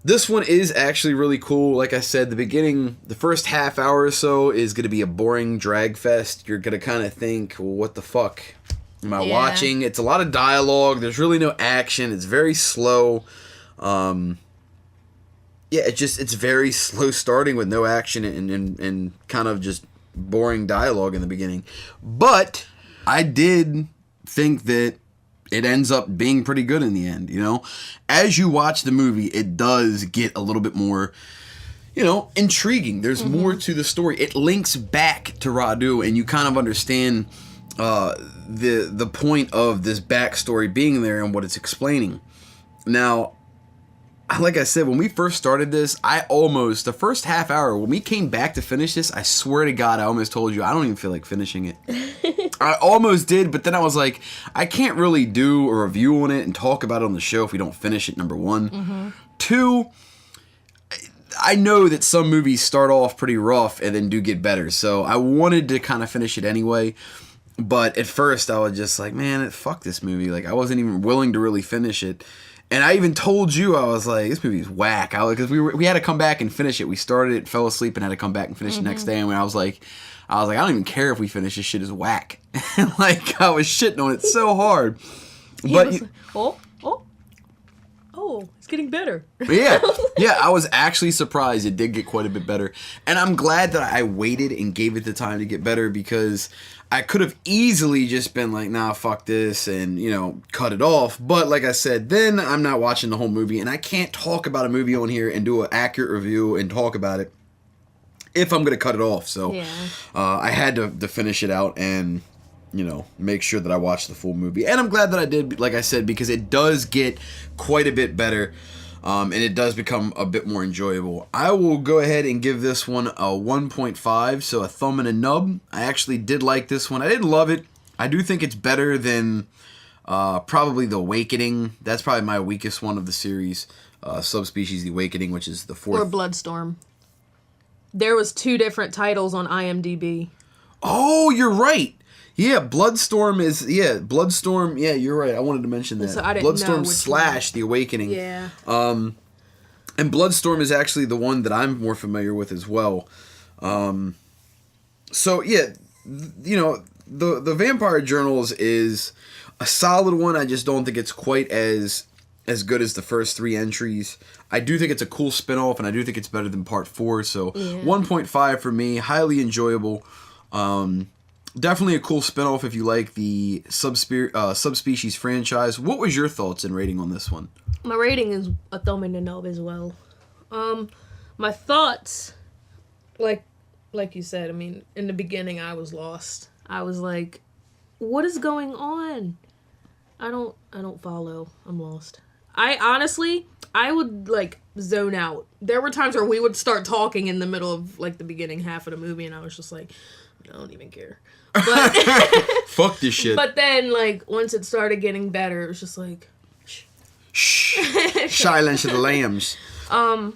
This one is actually really cool. Like I said, the beginning, the first half hour or so is going to be a boring drag fest. You're going to kind of think, well, what the fuck am I watching? It's a lot of dialogue. There's really no action. It's very slow. It's very slow starting with no action and kind of just boring dialogue in the beginning. But I did think that it ends up being pretty good in the end, you know? As you watch the movie, it does get a little bit more, you know, intriguing. There's more to the story. It links back to Radu, and you kind of understand the point of this backstory being there and what it's explaining. Now, like I said, when we first started this, the first half hour, when we came back to finish this, I swear to God, I almost told you, I don't even feel like finishing it. I almost did, but then I was like, I can't really do a review on it and talk about it on the show if we don't finish it, number one. Mm-hmm. Two, I know that some movies start off pretty rough and then do get better, so I wanted to kind of finish it anyway. But at first, I was just like, man, fuck this movie. Like, I wasn't even willing to really finish it. And I even told you, I was like, this movie's whack. Because we had to come back and finish it. We started it, fell asleep, and had to come back and finish the next day. And I was like, I don't even care if we finish this shit is whack. Like, I was shitting on it so hard. But it's getting better. yeah, I was actually surprised it did get quite a bit better. And I'm glad that I waited and gave it the time to get better, because I could have easily just been like, nah, fuck this, and, cut it off. But like I said, then I'm not watching the whole movie, and I can't talk about a movie on here and do an accurate review and talk about it if I'm going to cut it off. So I had to finish it out and, make sure that I watched the full movie. And I'm glad that I did, like I said, because it does get quite a bit better. And it does become a bit more enjoyable. I will go ahead and give this one a 1.5, so a thumb and a nub. I actually did like this one. I didn't love it. I do think it's better than probably The Awakening. That's probably my weakest one of the series. Subspecies, The Awakening, which is the fourth. Or Bloodstorm. There was 2 different titles on IMDb. Oh, you're right. Yeah, Bloodstorm, yeah, you're right. I wanted to mention that. So I didn't Bloodstorm know / The Awakening. Yeah. And Bloodstorm is actually the one that I'm more familiar with as well. So, yeah, the Vampire Journals is a solid one. I just don't think it's quite as good as the first 3 entries. I do think it's a cool spinoff, and I do think it's better than Part 4. So, 1.5 for me, highly enjoyable. Definitely a cool spinoff if you like the Subspecies franchise. What was your thoughts and rating on this one? My rating is a thumb and a nub as well. My thoughts, like you said, I mean, in the beginning I was lost. I was like, what is going on? I don't follow. I'm lost. I would zone out. There were times where we would start talking in the middle of the beginning half of the movie, and I was just like, I don't even care. But fuck this shit. But then once it started getting better, it was just like, shh. Silence of the Lambs. I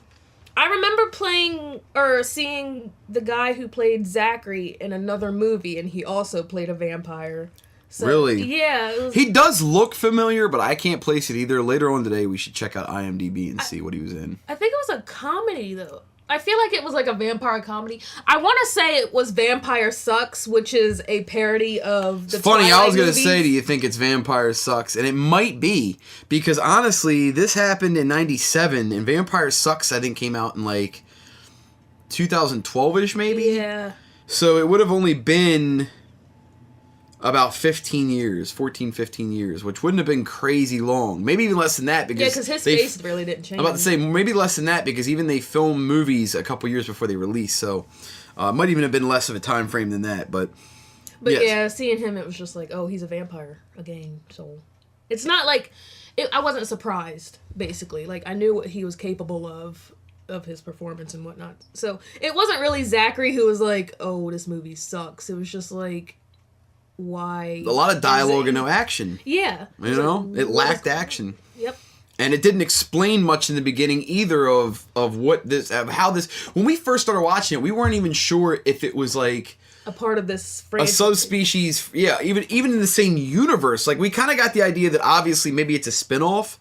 remember seeing the guy who played Zachary in another movie, and he also played a vampire. So, really? Yeah. He does look familiar, but I can't place it either. Later on today, we should check out IMDb and see what he was in. I think it was a comedy, though. I feel like it was a vampire comedy. I want to say it was Vampire Sucks, which is a parody of the Funny, Twilight I was going to movies. say, do you think it's Vampire Sucks? And it might be, because honestly, this happened in 97, and Vampire Sucks, I think, came out in 2012-ish, maybe? Yeah. So it would have only been about 15 years, which wouldn't have been crazy long. Maybe even less than that, because his face really didn't change. I'm about to say, maybe less than that, because even they film movies a couple years before they release, so it might even have been less of a time frame than that, but yes. Yeah, seeing him, it was just like, oh, he's a vampire again, so it's not I wasn't surprised, basically. I knew what he was capable of his performance and whatnot, so it wasn't really Zachary who was like, oh, this movie sucks. It was just why? A lot of dialogue and no action. Yeah. It lacked action. Yep. And it didn't explain much in the beginning either of how this. When we first started watching it, we weren't even sure if it was a part of this franchise. A subspecies. Yeah, even in the same universe. We kind of got the idea that obviously maybe it's a spinoff,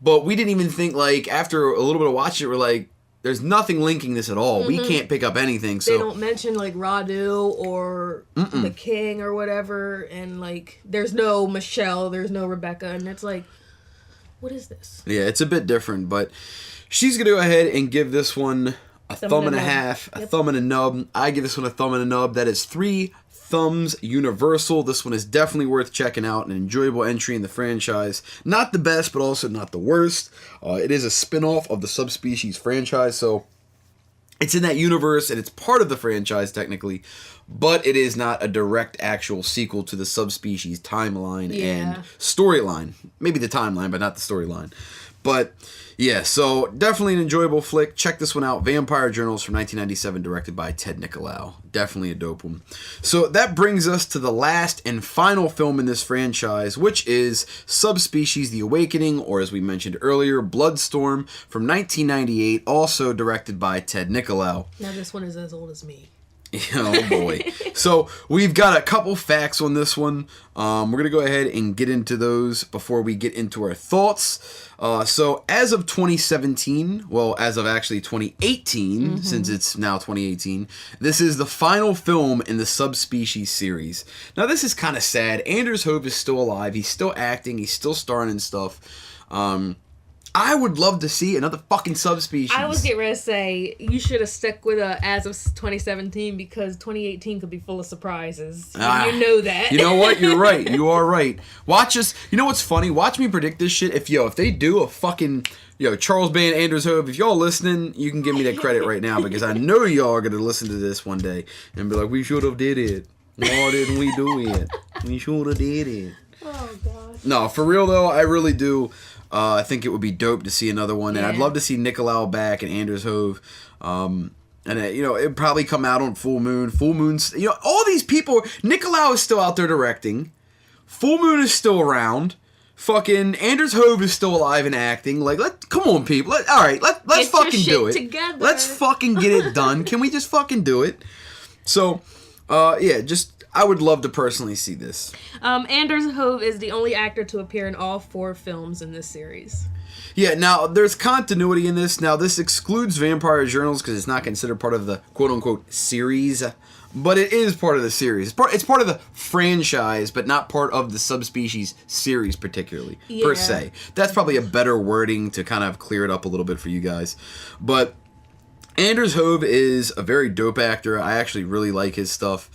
but we didn't even think after a little bit of watching it, we're like, there's nothing linking this at all. Mm-hmm. We can't pick up anything. So they don't mention Radu or the King or whatever, and there's no Michelle, there's no Rebecca, and it's what is this? Yeah, it's a bit different, but she's gonna go ahead and give this one a thumb and a half, a thumb and a nub. I give this one a thumb and a nub. That is 3 thumbs universal. This one is definitely worth checking out. An enjoyable entry in the franchise. Not the best, but also not the worst. It is a spin-off of the Subspecies franchise, so it's in that universe, and it's part of the franchise, technically. but it is not a direct actual sequel to the Subspecies timeline Yeah. and storyline. Maybe the timeline, but not the storyline. But yeah, so definitely an enjoyable flick. Check this one out. Vampire Journals from 1997, directed by Ted Nicolau. Definitely a dope one. So that brings us to the last and final film in this franchise, which is Subspecies: The Awakening, or as we mentioned earlier, Bloodstorm from 1998, also directed by Ted Nicolau. Now this one is as old as me. Oh boy. So we've got a couple facts on this one. We're going to go ahead and get into those before we get into our thoughts. So as of 2017, well, as of actually 2018, since it's now 2018, this is the final film in the Subspecies series. Now this is kind of sad. Anders Hove is still alive. He's still acting. He's still starring in stuff. I would love to see another fucking Subspecies. I was getting ready to say, you should have stuck with as of 2017 because 2018 could be full of surprises. You know that. You know what? You're right. You are right. Watch us. You know what's funny? Watch me predict this shit. If they do a fucking, Charles Band, Anders Hove, if y'all listening, you can give me that credit right now because I know y'all are going to listen to this one day and be like, we should have did it. Why didn't we do it? We should have did it. Oh, gosh. No, for real though, I really do. I think it would be dope to see another one, and I'd love to see Nicolau back and Anders Hove. And it'd probably come out on Full Moon. Full Moon's, all these people. Nicolau is still out there directing. Full Moon is still around. Fucking Anders Hove is still alive and acting. Like, come on, people. Let's fucking do it. Together. Let's fucking get it done. Can we just fucking do it? So, I would love to personally see this. Anders Hove is the only actor to appear in all 4 films in this series. Yeah, now, there's continuity in this. Now, this excludes Vampire Journals because it's not considered part of the quote-unquote series, but it is part of the series. It's part of the franchise, but not part of the Subspecies series particularly, per se. That's probably a better wording to kind of clear it up a little bit for you guys. But Anders Hove is a very dope actor. I actually really like his stuff.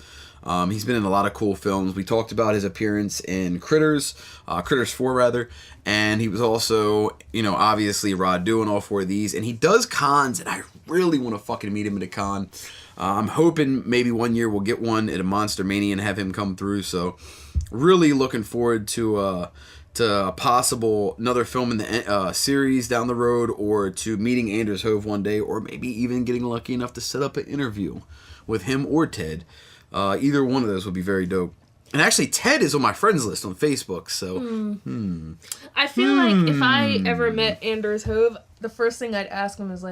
He's been in a lot of cool films. We talked about his appearance in Critters 4 rather, and he was also, obviously Radu in all 4 of these, and he does cons, and I really want to fucking meet him at a con. I'm hoping maybe one year we'll get one at a Monster Mania and have him come through, so really looking forward to a possible another film in the series down the road, or to meeting Anders Hove one day, or maybe even getting lucky enough to set up an interview with him or Ted. Either one of those would be very dope. And actually, Ted is on my friends list on Facebook, so... I feel like if I ever met Anders Hove, the first thing I'd ask him is,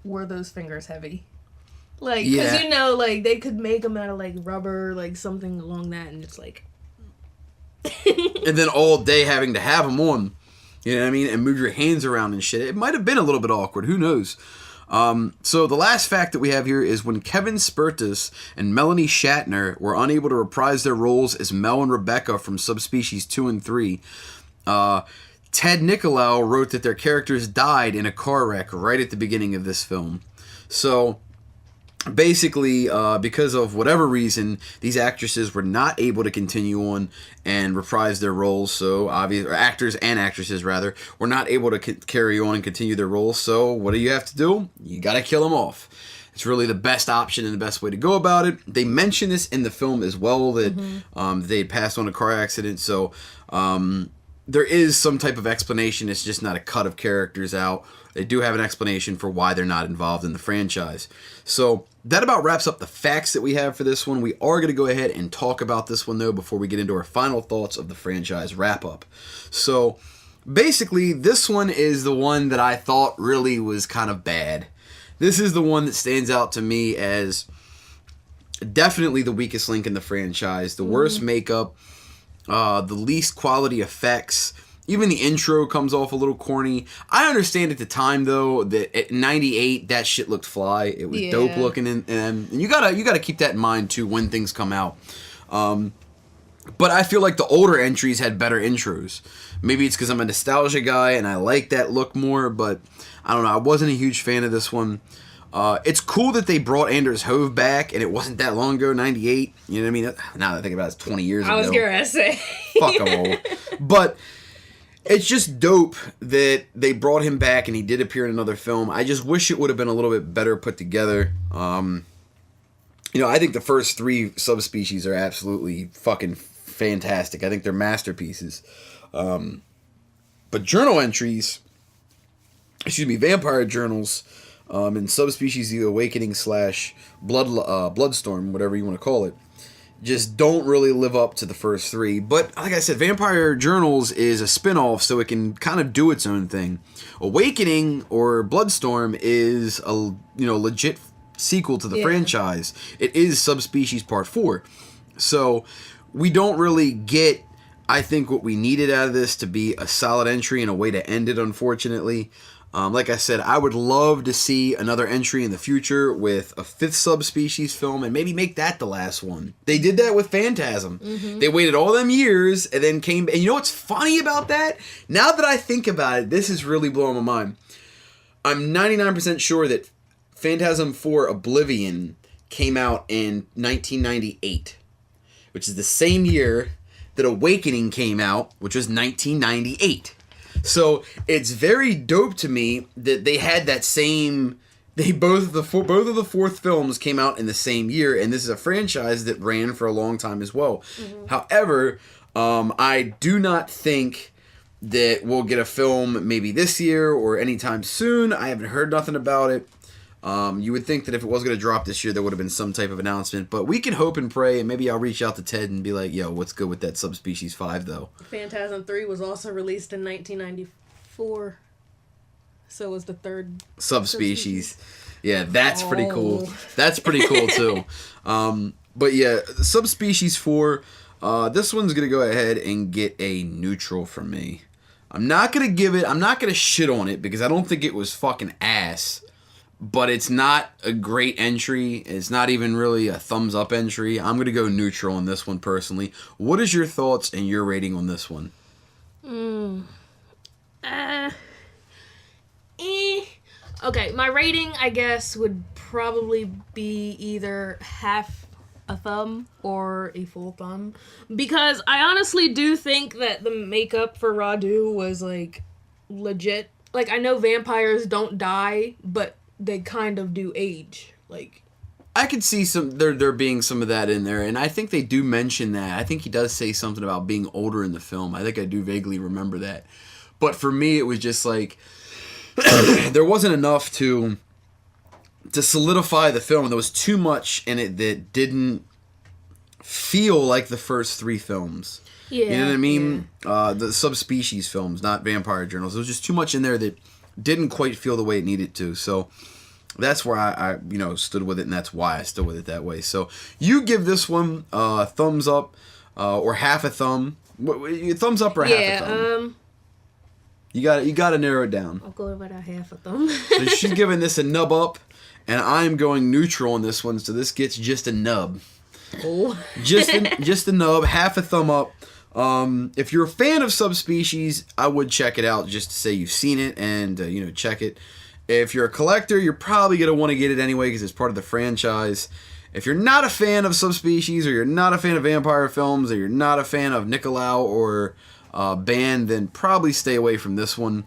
were those fingers heavy? Because, they could make them out of, rubber, something along that, and it's like... And then all day having to have them on, you know what I mean? And move your hands around and shit. It might have been a little bit awkward, who knows? So the last fact that we have here is when Kevin Spertus and Melanie Shatner were unable to reprise their roles as Mel and Rebecca from Subspecies 2 and 3, Ted Nicolau wrote that their characters died in a car wreck right at the beginning of this film. So basically, because of whatever reason, these actresses were not able to continue on and reprise their roles. So actors and actresses rather were not able to carry on and continue their roles. So what do you have to do? You got to kill them off. It's really the best option and the best way to go about it. They mention this in the film as well, that they passed on a car accident. So there is some type of explanation. It's just not a cut of characters out. They do have an explanation for why they're not involved in the franchise. So that about wraps up the facts that we have for this one. We are going to go ahead and talk about this one, though, before we get into our final thoughts of the franchise wrap-up. So basically, this one is the one that I thought really was kind of bad. This is the one that stands out to me as definitely the weakest link in the franchise. The worst makeup, the least quality effects. Even the intro comes off a little corny. I understand at the time, though, that at 98, that shit looked fly. It was dope looking, and you gotta keep that in mind, too, when things come out. But I feel like the older entries had better intros. Maybe it's because I'm a nostalgia guy, and I like that look more, but I don't know. I wasn't a huge fan of this one. It's cool that they brought Anders Hove back, and it wasn't that long ago, 98. You know what I mean? Now that I think about it, it's 20 years ago. I was gonna say. Fuck, I'm old. But it's just dope that they brought him back and he did appear in another film. I just wish it would have been a little bit better put together. I think the first 3 Subspecies are absolutely fucking fantastic. I think they're masterpieces. But journal entries, vampire journals, in Subspecies The Awakening / Bloodstorm, whatever you want to call it, just don't really live up to the first 3. But like I said, Vampire Journals is a spin-off, so it can kind of do its own thing. Awakening or Bloodstorm is a legit sequel to the franchise. It is Subspecies Part 4. So we don't really get, I think, what we needed out of this to be a solid entry and a way to end it, unfortunately. Like I said, I would love to see another entry in the future with a 5th Subspecies film and maybe make that the last one. They did that with Phantasm. Mm-hmm. They waited all them years and then came... And you know what's funny about that? Now that I think about it, this is really blowing my mind. I'm 99% sure that Phantasm 4 Oblivion came out in 1998, which is the same year that Awakening came out, which was 1998. So it's very dope to me that they had that same. Both of the 4th films came out in the same year, and this is a franchise that ran for a long time as well. Mm-hmm. However, I do not think that we'll get a film maybe this year or anytime soon. I haven't heard nothing about it. You would think that if it was going to drop this year, there would have been some type of announcement. But we can hope and pray, and maybe I'll reach out to Ted and be like, yo, what's good with that Subspecies 5, though? Phantasm 3 was also released in 1994. So was the 3rd Subspecies. Yeah, that's pretty cool. That's pretty cool, too. But yeah, Subspecies 4, this one's going to go ahead and get a neutral from me. I'm not going to shit on it because I don't think it was fucking ass. But it's not a great entry. It's not even really a thumbs up entry. I'm going to go neutral on this one personally. What is your thoughts and your rating on this one? Okay, my rating, I guess, would probably be either half a thumb or a full thumb. Because I honestly do think that the makeup for Radu was, like, legit. Like, I know vampires don't die, but they kind of do age. Like, I could see there being some of that in there, and I think they do mention that. I think he does say something about being older in the film. I think I do vaguely remember that. But for me, it was just like there wasn't enough to solidify the film. There was too much in it that didn't feel like the first 3 films. Yeah, you know what I mean? Yeah. The Subspecies films, not Vampire Journals. There was just too much in there that didn't quite feel the way it needed to. So that's where I stood with it, and that's why I stood with it that way. So you give this one a thumbs up or half a thumb. Thumbs up or half a thumb? You got to narrow it down. I'll go with a half a thumb. So she's giving this a nub up, and I'm going neutral on this one. So this gets just a nub. Oh. just a nub, half a thumb up. If you're a fan of Subspecies, I would check it out just to say you've seen it and, check it. If you're a collector, you're probably going to want to get it anyway because it's part of the franchise. If you're not a fan of Subspecies, or you're not a fan of vampire films, or you're not a fan of Nicolau or Band, then probably stay away from this one.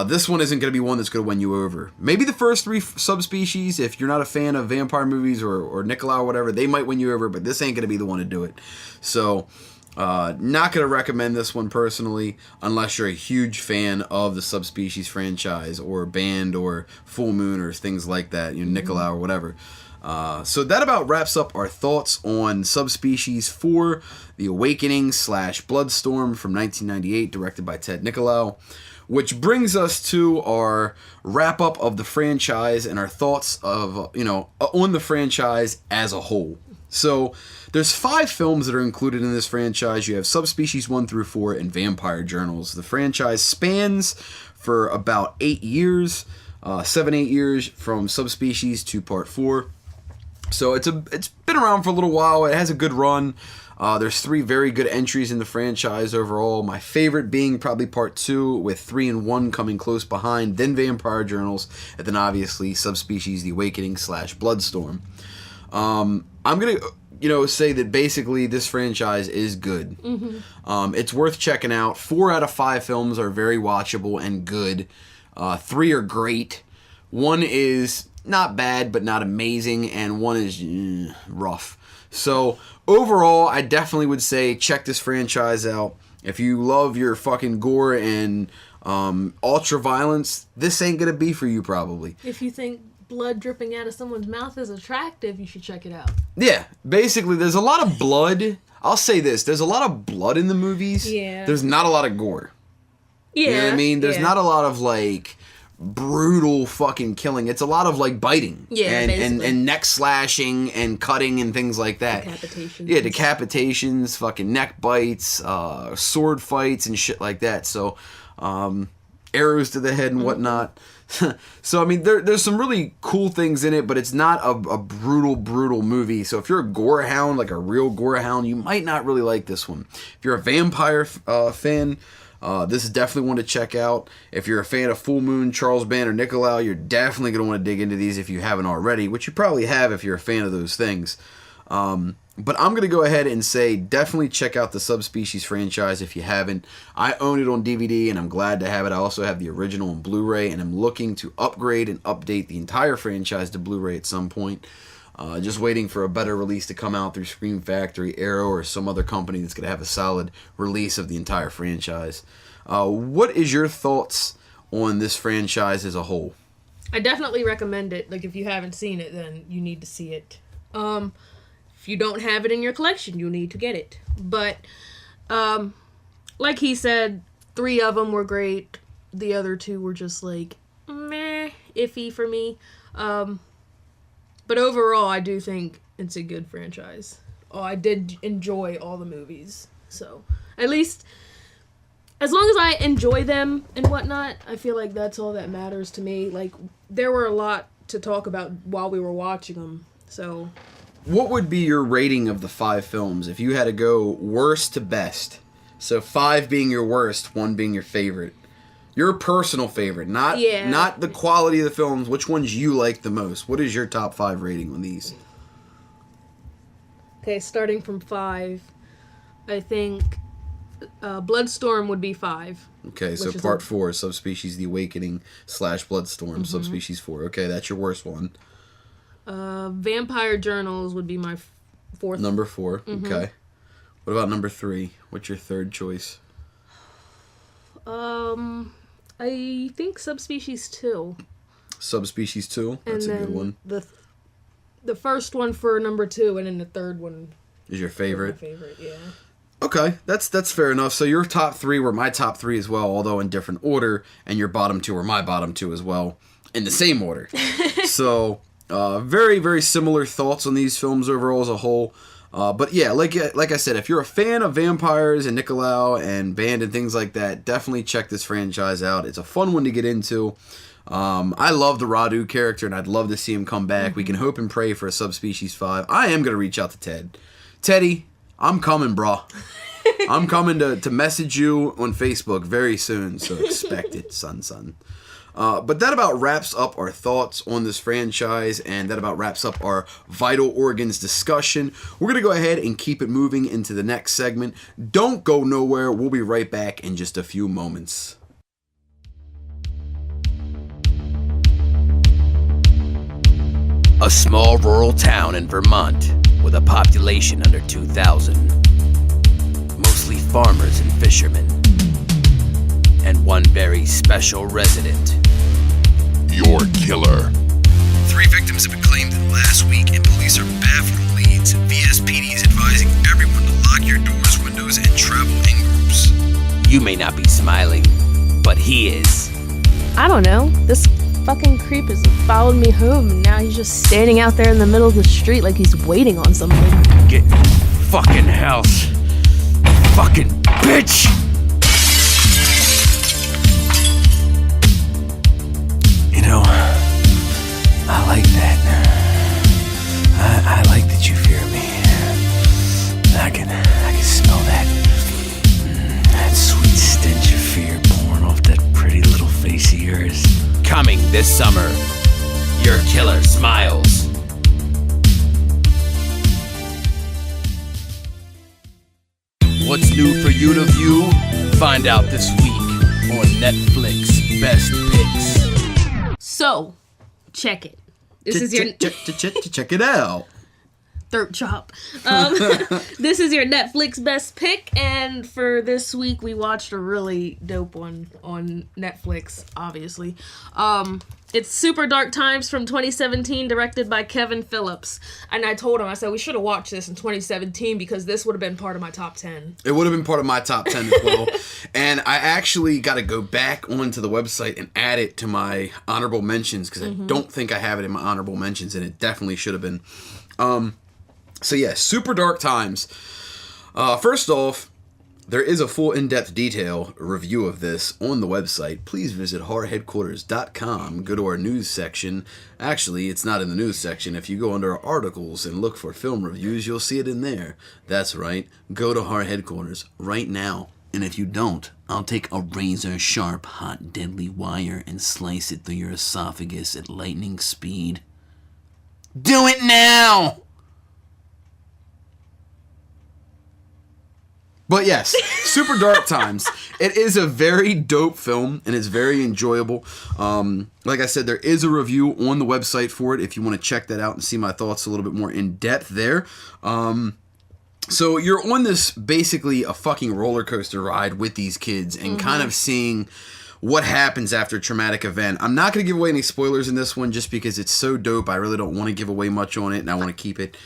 This one isn't going to be one that's going to win you over. Maybe the first 3 Subspecies, if you're not a fan of vampire movies or Nicolau or whatever, they might win you over, but this ain't going to be the one to do it. So... not going to recommend this one personally unless you're a huge fan of the Subspecies franchise or Band or Full Moon or things like that, Nicolau or whatever. So that about wraps up our thoughts on Subspecies 4, The Awakening / Bloodstorm from 1998, directed by Ted Nicolau, which brings us to our wrap-up of the franchise and our thoughts of, on the franchise as a whole. So there's 5 films that are included in this franchise. You have Subspecies 1 through 4 and Vampire Journals. The franchise spans for about 8 years, 7-8 years from Subspecies to Part 4. So it's been around for a little while. It has a good run. There's 3 very good entries in the franchise overall. My favorite being probably Part 2, with 3 and 1 coming close behind, then Vampire Journals, and then obviously Subspecies The Awakening / Bloodstorm. I'm going to, say that basically this franchise is good. Mm-hmm. It's worth checking out. 4 out of 5 films are very watchable and good. 3 are great. 1 is not bad, but not amazing, and one is rough. So overall, I definitely would say check this franchise out. If you love your fucking gore and ultra violence, this ain't gonna be for you probably. If you think blood dripping out of someone's mouth is attractive, you should check it out. Yeah, basically, there's a lot of blood. I'll say this: there's a lot of blood in the movies. Yeah. There's not a lot of gore. Yeah. You know what I mean? There's not a lot of like brutal fucking killing. It's a lot of like biting. Yeah, and neck slashing and cutting and things like that. Decapitations. Yeah, decapitations, fucking neck bites, sword fights and shit like that. So, arrows to the head and whatnot. So, I mean, there's some really cool things in it, but it's not a brutal movie. So if you're a gore hound, like a real gore hound, you might not really like this one. If you're a vampire fan, this is definitely one to check out. If you're a fan of Full Moon, Charles Band, or Nicolau, you're definitely going to want to dig into these if you haven't already, which you probably have if you're a fan of those things. But I'm going to go ahead and say definitely check out the Subspecies franchise if you haven't. I own it on DVD, and I'm glad to have it. I also have the original on Blu-ray, and I'm looking to upgrade and update the entire franchise to Blu-ray at some point. Just waiting for a better release to come out through Scream Factory, Arrow, or some other company that's going to have a solid release of the entire franchise. What is your thoughts on this franchise as a whole? I definitely recommend it. Like, if you haven't seen it, then you need to see it. If you don't have it in your collection, you need to get it. But, like he said, 3 of them were great. The other 2 were just, like, meh, iffy for me. But overall, I do think it's a good franchise. Oh, I did enjoy all the movies. So, at least, as long as I enjoy them and whatnot, I feel like that's all that matters to me. Like, there were a lot to talk about while we were watching them. So, what would be your rating of the 5 films if you had to go worst to best? So 5 being your worst, 1 being your favorite. Your personal favorite, not the quality of the films, which ones you like the most. What is your top 5 rating on these? Okay, starting from 5, I think Bloodstorm would be 5. Okay, so part 4, Subspecies The Awakening / Bloodstorm, Subspecies 4. Okay, that's your worst one. Vampire Journals would be my 4th. Number 4, okay. What about number 3? What's your third choice? I think Subspecies 2. Subspecies 2? That's a good one. The first one for number 2, and then the third one is your favorite? My favorite, yeah. Okay, that's fair enough. So your top 3 were my top 3 as well, although in different order, and your bottom 2 were my bottom 2 as well, in the same order. So, very, very similar thoughts on these films overall as a whole. But yeah, like I said, if you're a fan of vampires and Nicolau and Band and things like that, definitely check this franchise out. It's a fun one to get into. I love the Radu character, and I'd love to see him come back. We can hope and pray for a Subspecies 5. I am going to reach out to Ted. Teddy, I'm coming, bro. I'm coming to message you on Facebook very soon, so expect it, son. But that about wraps up our thoughts on this franchise, and that about wraps up our Vital Organs discussion. We're going to go ahead and keep it moving into the next segment. Don't go nowhere. We'll be right back in just a few moments. A small rural town in Vermont with a population under 2,000. Mostly farmers and fishermen. And one very special resident. Your killer. 3 victims have been claimed in the last week, and police are baffled on leads. VSPD is advising everyone to lock your doors, windows, and travel in groups. You may not be smiling, but he is. I don't know. This fucking creep has followed me home, and now he's just standing out there in the middle of the street like he's waiting on something. Get in the fucking house. Fucking bitch! You know, I like that. I like that you fear me. I can smell that sweet stench of fear pouring off that pretty little face of yours. Coming this summer, Your Killer Smiles. What's new for you to view? Find out this week on Netflix Best Picks. So, check it. This is your check it out. throat chop. This is your Netflix best pick, and for this week we watched a really dope one on Netflix, obviously. It's Super Dark Times from 2017, directed by Kevin Phillips. And I told him, I said, we should have watched this in 2017 because this would have been part of my top 10. It would have been part of my top 10 as well. And I actually got to go back onto the website and add it to my honorable mentions because I don't think I have it in my honorable mentions, and it definitely should have been. So yeah, Super Dark Times. First off, there is a full in-depth detail review of this on the website. Please visit horrorheadquarters.com. Go to our news section. Actually, it's not in the news section. If you go under our articles and look for film reviews, you'll see it in there. That's right. Go to Horror Headquarters right now. And if you don't, I'll take a razor-sharp, hot, deadly wire and slice it through your esophagus at lightning speed. Do it now! But yes, Super Dark Times. It is a very dope film, and it's very enjoyable. Like I said, there is a review on the website for it if you want to check that out and see my thoughts a little bit more in depth there. So you're on this, basically, a fucking roller coaster ride with these kids and kind of seeing what happens after a traumatic event. I'm not going to give away any spoilers in this one just because it's so dope. I really don't want to give away much on it, and I want to keep it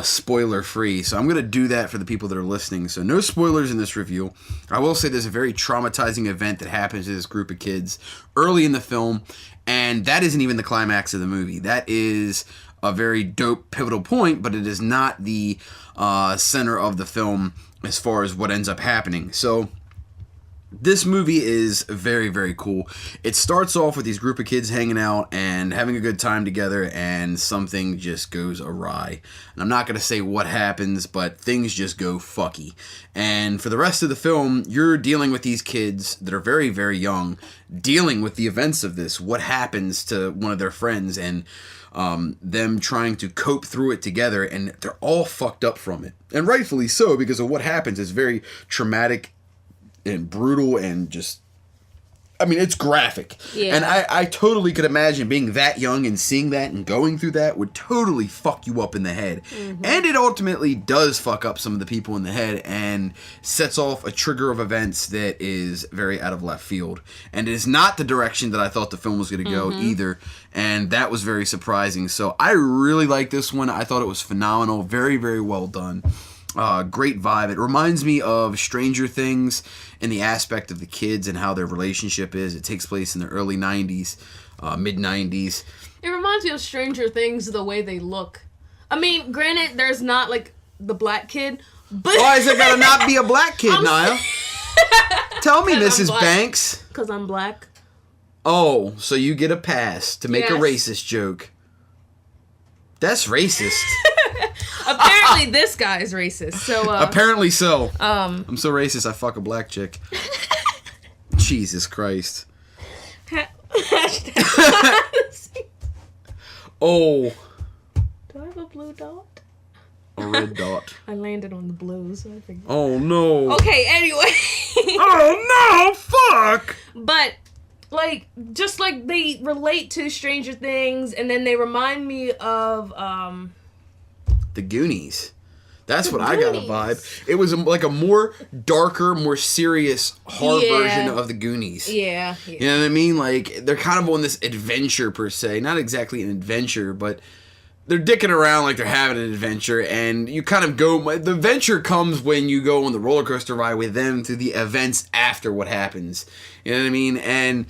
spoiler free. So I'm going to do that for the people that are listening. So no spoilers in this review. I will say there's a very traumatizing event that happens to this group of kids early in the film, and that isn't even the climax of the movie. That is a very dope pivotal point, but it is not the center of the film as far as what ends up happening. So this movie is very, very cool. It starts off with these group of kids hanging out and having a good time together, and something just goes awry. And I'm not going to say what happens, but things just go fucky. And for the rest of the film, you're dealing with these kids that are very, very young, dealing with the events of this, what happens to one of their friends, and them trying to cope through it together, and they're all fucked up from it. And rightfully so, because of what happens is very traumatic and brutal and just, I mean, it's graphic. Yeah. And I totally could imagine being that young and seeing that and going through that would totally fuck you up in the head. And it ultimately does fuck up some of the people in the head and sets off a trigger of events that is very out of left field. And it is not the direction that I thought the film was going to go either. And that was very surprising. So I really like this one. I thought it was phenomenal. Very, very well done. Great vibe. It reminds me of Stranger Things in the aspect of the kids and how their relationship is. It takes place in the early 90s, mid 90s. It reminds me of Stranger Things the way they look. I mean, granted, there's not like the black kid, but why is it gotta not be a black kid, Naya? Tell me, Mrs. Banks. Because I'm black. Oh, so you get a pass to make a racist joke. That's racist. Apparently this guy's racist. So apparently so. I'm so racist I fuck a black chick. Jesus Christ. Oh. Do I have a blue dot? A red dot. I landed on the blue, so I figured. Oh no. Okay, anyway. Oh no, fuck! But like, just like they relate to Stranger Things, and then they remind me of The Goonies. That's what I got a vibe. It was like a more darker, more serious horror version of the Goonies. Yeah. You know what I mean? Like, they're kind of on this adventure, per se. Not exactly an adventure, but they're dicking around like they're having an adventure, and you kind of go... The adventure comes when you go on the roller coaster ride with them through the events after what happens. You know what I mean? And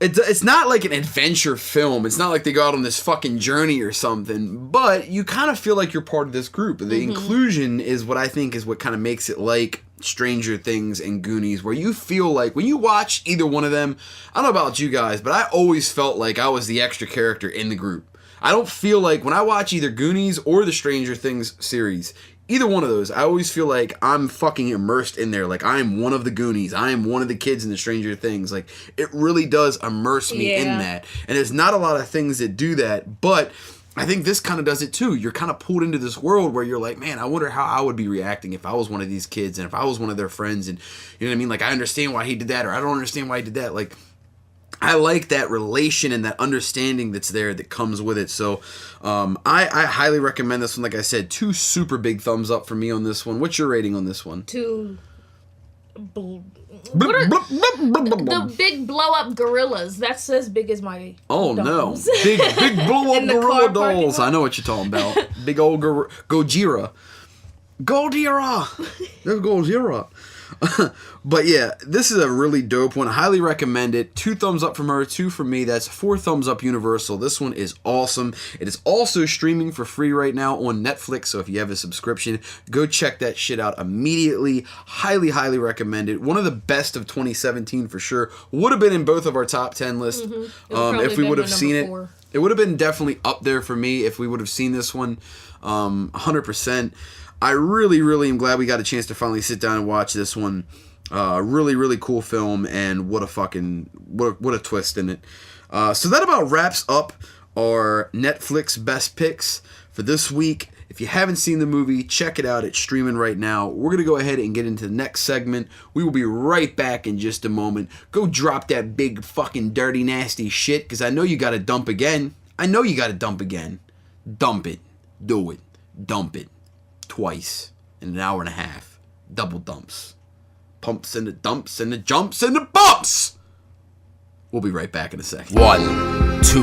it's not like an adventure film. It's not like they go out on this fucking journey or something, but you kind of feel like you're part of this group. The inclusion is what I think is what kind of makes it like Stranger Things and Goonies, where you feel like when you watch either one of them, I don't know about you guys, but I always felt like I was the extra character in the group. I don't feel like when I watch either Goonies or the Stranger Things series, either one of those, I always feel like I'm fucking immersed in there. Like, I am one of the Goonies. I am one of the kids in the Stranger Things. Like, it really does immerse me in that. And there's not a lot of things that do that, but I think this kind of does it too. You're kind of pulled into this world where you're like, man, I wonder how I would be reacting if I was one of these kids and if I was one of their friends. And, you know what I mean? Like, I understand why he did that, or I don't understand why he did that. Like, I like that relation and that understanding that's there that comes with it. So I highly recommend this one. Like I said, 2 super big thumbs up for me on this one. What's your rating on this one? 2. What are the big blow up gorillas? That's as big as my dolls. No. Big blow up In the gorilla car parking dolls. lot? I know what you're talking about. Big old Gojira. There's Gojira. But yeah, this is a really dope one. I highly recommend it. 2 thumbs up from her, 2 from me. That's 4 thumbs up Universal. This one is awesome. It is also streaming for free right now on Netflix, so if you have a subscription, go check that shit out immediately. Highly recommend it. One of the best of 2017 for sure. Would have been in both of our top 10 lists if we would have seen it. 4. It would have been definitely up there for me if we would have seen this one 100%. I really am glad we got a chance to finally sit down and watch this one. Really cool film, and what a twist in it. So that about wraps up our Netflix best picks for this week. If you haven't seen the movie, check it out. It's streaming right now. We're going to go ahead and get into the next segment. We will be right back in just a moment. Go drop that big fucking dirty nasty shit, because I know you got to dump again. Dump it. Do it. Dump it. Twice in an hour and a half. Double dumps. Pumps and the dumps and the jumps and the bumps. We'll be right back in a second. 1, 2,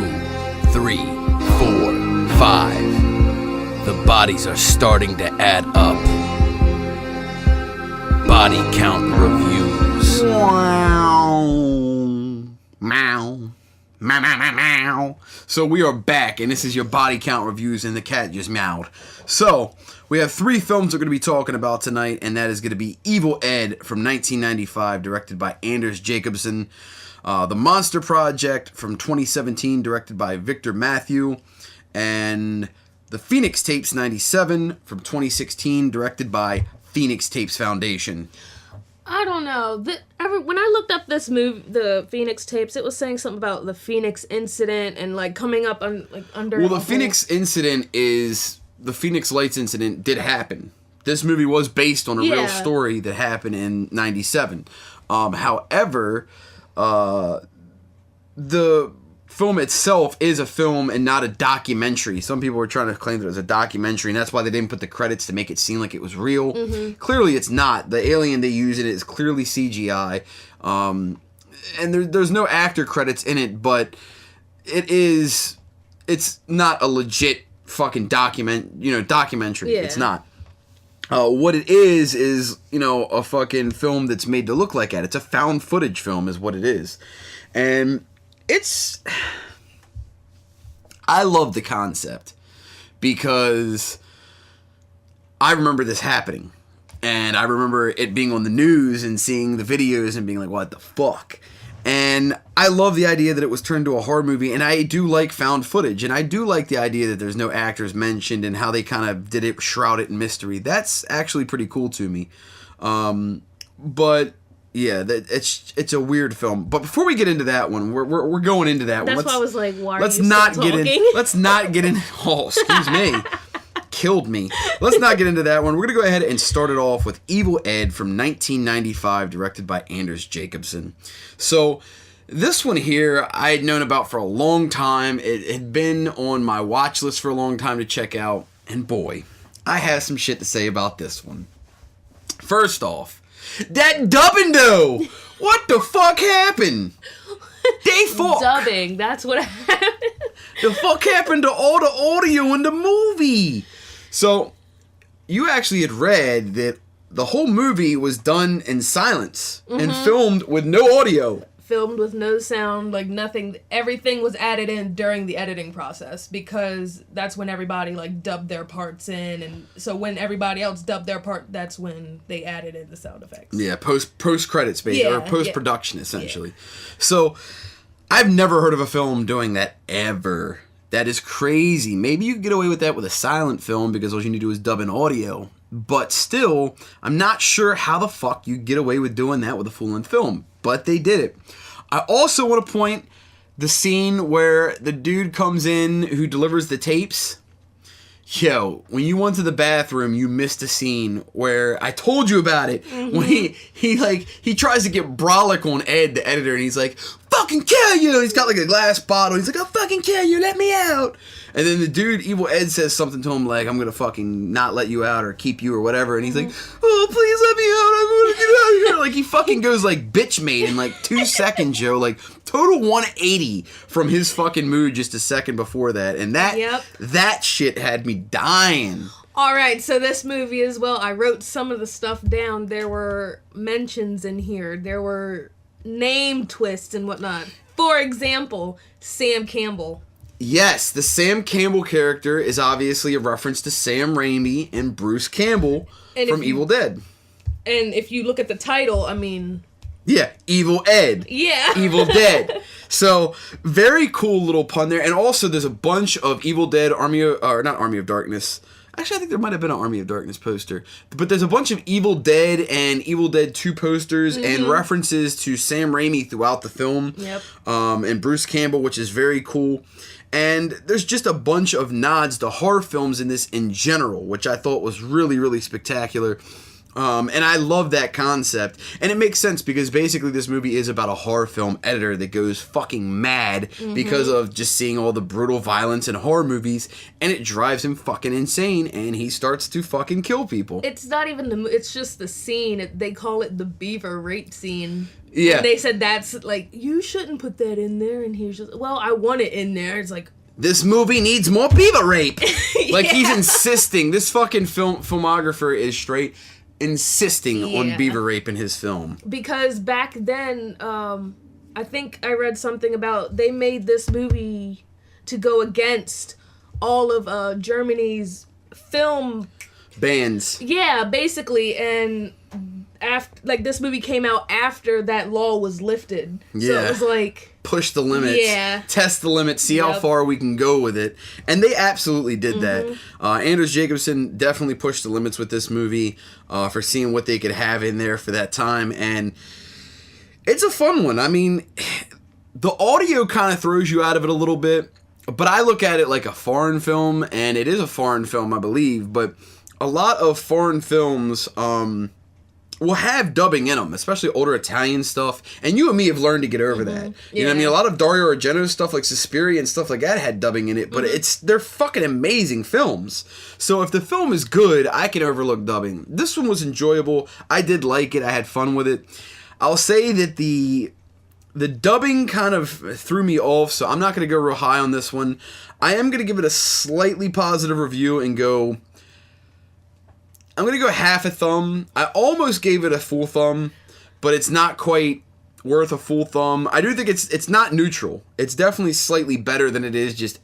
3, 4, 5. The bodies are starting to add up. Body count reviews. Meow. Meow. So we are back, and this is your body count reviews, and the cat just meowed. So we have 3 films we're going to be talking about tonight, and that is going to be Evil Ed from 1995, directed by Anders Jacobsen. The Monster Project from 2017, directed by Victor Matthew. And The Phoenix Tapes 97 from 2016, directed by Phoenix Tapes Foundation. I don't know. When I looked up this movie, the Phoenix Tapes, it was saying something about the Phoenix incident and like coming up on like under. Well, the Phoenix incident is the Phoenix Lights incident did happen. This movie was based on a real story that happened in '97. However, the film itself is a film and not a documentary. Some people were trying to claim that it was a documentary, and that's why they didn't put the credits to make it seem like it was real. Clearly, it's not. The alien they use in it is clearly CGI, and there's no actor credits in it, but it's not a legit fucking documentary. Yeah. It's not. What it is a fucking film that's made to look like that. It's a found footage film is what it is. And I love the concept because I remember this happening. And I remember it being on the news and seeing the videos and being like, what the fuck? And I love the idea that it was turned into a horror movie, and I do like found footage, and I do like the idea that there's no actors mentioned and how they kind of did it, shroud it in mystery. That's actually pretty cool to me. But yeah, it's a weird film. But before we get into that one, we're going into that one. That's why I was like, why are let's you not still get talking? in. Let's not get in. Oh, excuse me. Killed me. Let's not get into that one. We're going to go ahead and start it off with Evil Ed from 1995, directed by Anders Jacobsen. So this one here I had known about for a long time. It had been on my watch list for a long time to check out. And boy, I have some shit to say about this one. First off, that dubbing. What the fuck happened? They fuck. Dubbing, that's what happened. The fuck happened to all the audio in the movie? So, you actually had read that the whole movie was done in silence and filmed with no audio. Filmed with no sound, like nothing. Everything was added in during the editing process because that's when everybody like dubbed their parts in, and so when everybody else dubbed their part, that's when they added in the sound effects. Yeah, post credits basically, or post production essentially. So, I've never heard of a film doing that ever. That is crazy. Maybe you can get away with that with a silent film because all you need to do is dub in audio. But still, I'm not sure how the fuck you get away with doing that with a full-length film. But they did it. I also want to point the scene where the dude comes in who delivers the tapes. Yo, when you went to the bathroom, you missed a scene where I told you about it. When he tries to get brolic on Ed, the editor, and he's like, "Fuck fucking kill you. And he's got like a glass bottle. He's like, I'll fucking kill you. Let me out. And then the dude, Evil Ed, says something to him like, I'm going to fucking not let you out or keep you or whatever. And he's like, oh, please let me out. I want to get out of here. Like, he fucking goes like bitch made in like 2 seconds, Joe. Like, total 180 from his fucking mood just a second before that. And that shit had me dying. All right, so this movie as well, I wrote some of the stuff down. There were mentions in here. There were name twists and whatnot. For example, Sam Campbell. Yes, the Sam Campbell character is obviously a reference to Sam Raimi and Bruce Campbell from Evil Dead. And if you look at the title, I mean... Yeah, Evil Ed. Yeah. Evil Dead. So, very cool little pun there. And also, there's a bunch of Evil Dead not Army of Darkness. Actually, I think there might have been an Army of Darkness poster. But there's a bunch of Evil Dead and Evil Dead 2 posters and references to Sam Raimi throughout the film. Yep. And Bruce Campbell, which is very cool. And there's just a bunch of nods to horror films in this in general, which I thought was really, really spectacular. And I love that concept. And it makes sense because basically this movie is about a horror film editor that goes fucking mad because of just seeing all the brutal violence in horror movies. And it drives him fucking insane. And he starts to fucking kill people. It's not even it's just the scene. They call it the beaver rape scene. Yeah. And they said that's like, you shouldn't put that in there. And he's just, well, I want it in there. It's like, this movie needs more beaver rape. Like, he's insisting. This fucking filmographer is straight insisting on beaver rape in his film. Because back then, I think I read something about they made this movie to go against all of Germany's film bans. Yeah, basically, and after this movie came out after that law was lifted. Yeah. So it was like, push the limits. Yeah. Test the limits. See how far we can go with it. And they absolutely did that. Anders Jacobson definitely pushed the limits with this movie for seeing what they could have in there for that time. And it's a fun one. I mean, the audio kind of throws you out of it a little bit. But I look at it like a foreign film. And it is a foreign film, I believe. But a lot of foreign films... will have dubbing in them, especially older Italian stuff. And you and me have learned to get over that. You know what I mean? A lot of Dario Argento stuff like Suspiria and stuff like that had dubbing in it, but they're fucking amazing films. So if the film is good, I can overlook dubbing. This one was enjoyable. I did like it. I had fun with it. I'll say that the dubbing kind of threw me off, so I'm not going to go real high on this one. I am going to give it a slightly positive review and go... I'm going to go half a thumb. I almost gave it a full thumb, but it's not quite worth a full thumb. I do think it's not neutral. It's definitely slightly better than it is just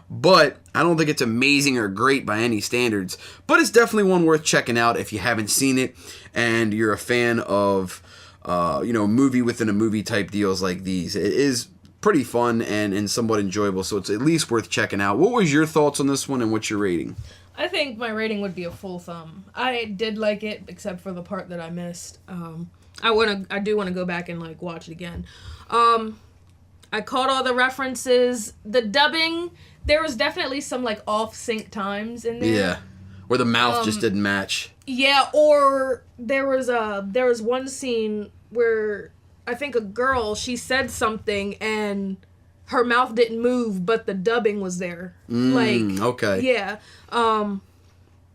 but I don't think it's amazing or great by any standards. But it's definitely one worth checking out if you haven't seen it and you're a fan of, movie within a movie type deals like these. It is pretty fun and somewhat enjoyable, so it's at least worth checking out. What was your thoughts on this one and what's your rating? I think my rating would be a full thumb. I did like it, except for the part that I missed. I do want to go back and watch it again. I caught all the references. The dubbing, there was definitely some off sync times in there. Yeah, where the mouth just didn't match. Yeah, or there was one scene where I think a girl, she said something and her mouth didn't move, but the dubbing was there. Okay. Yeah.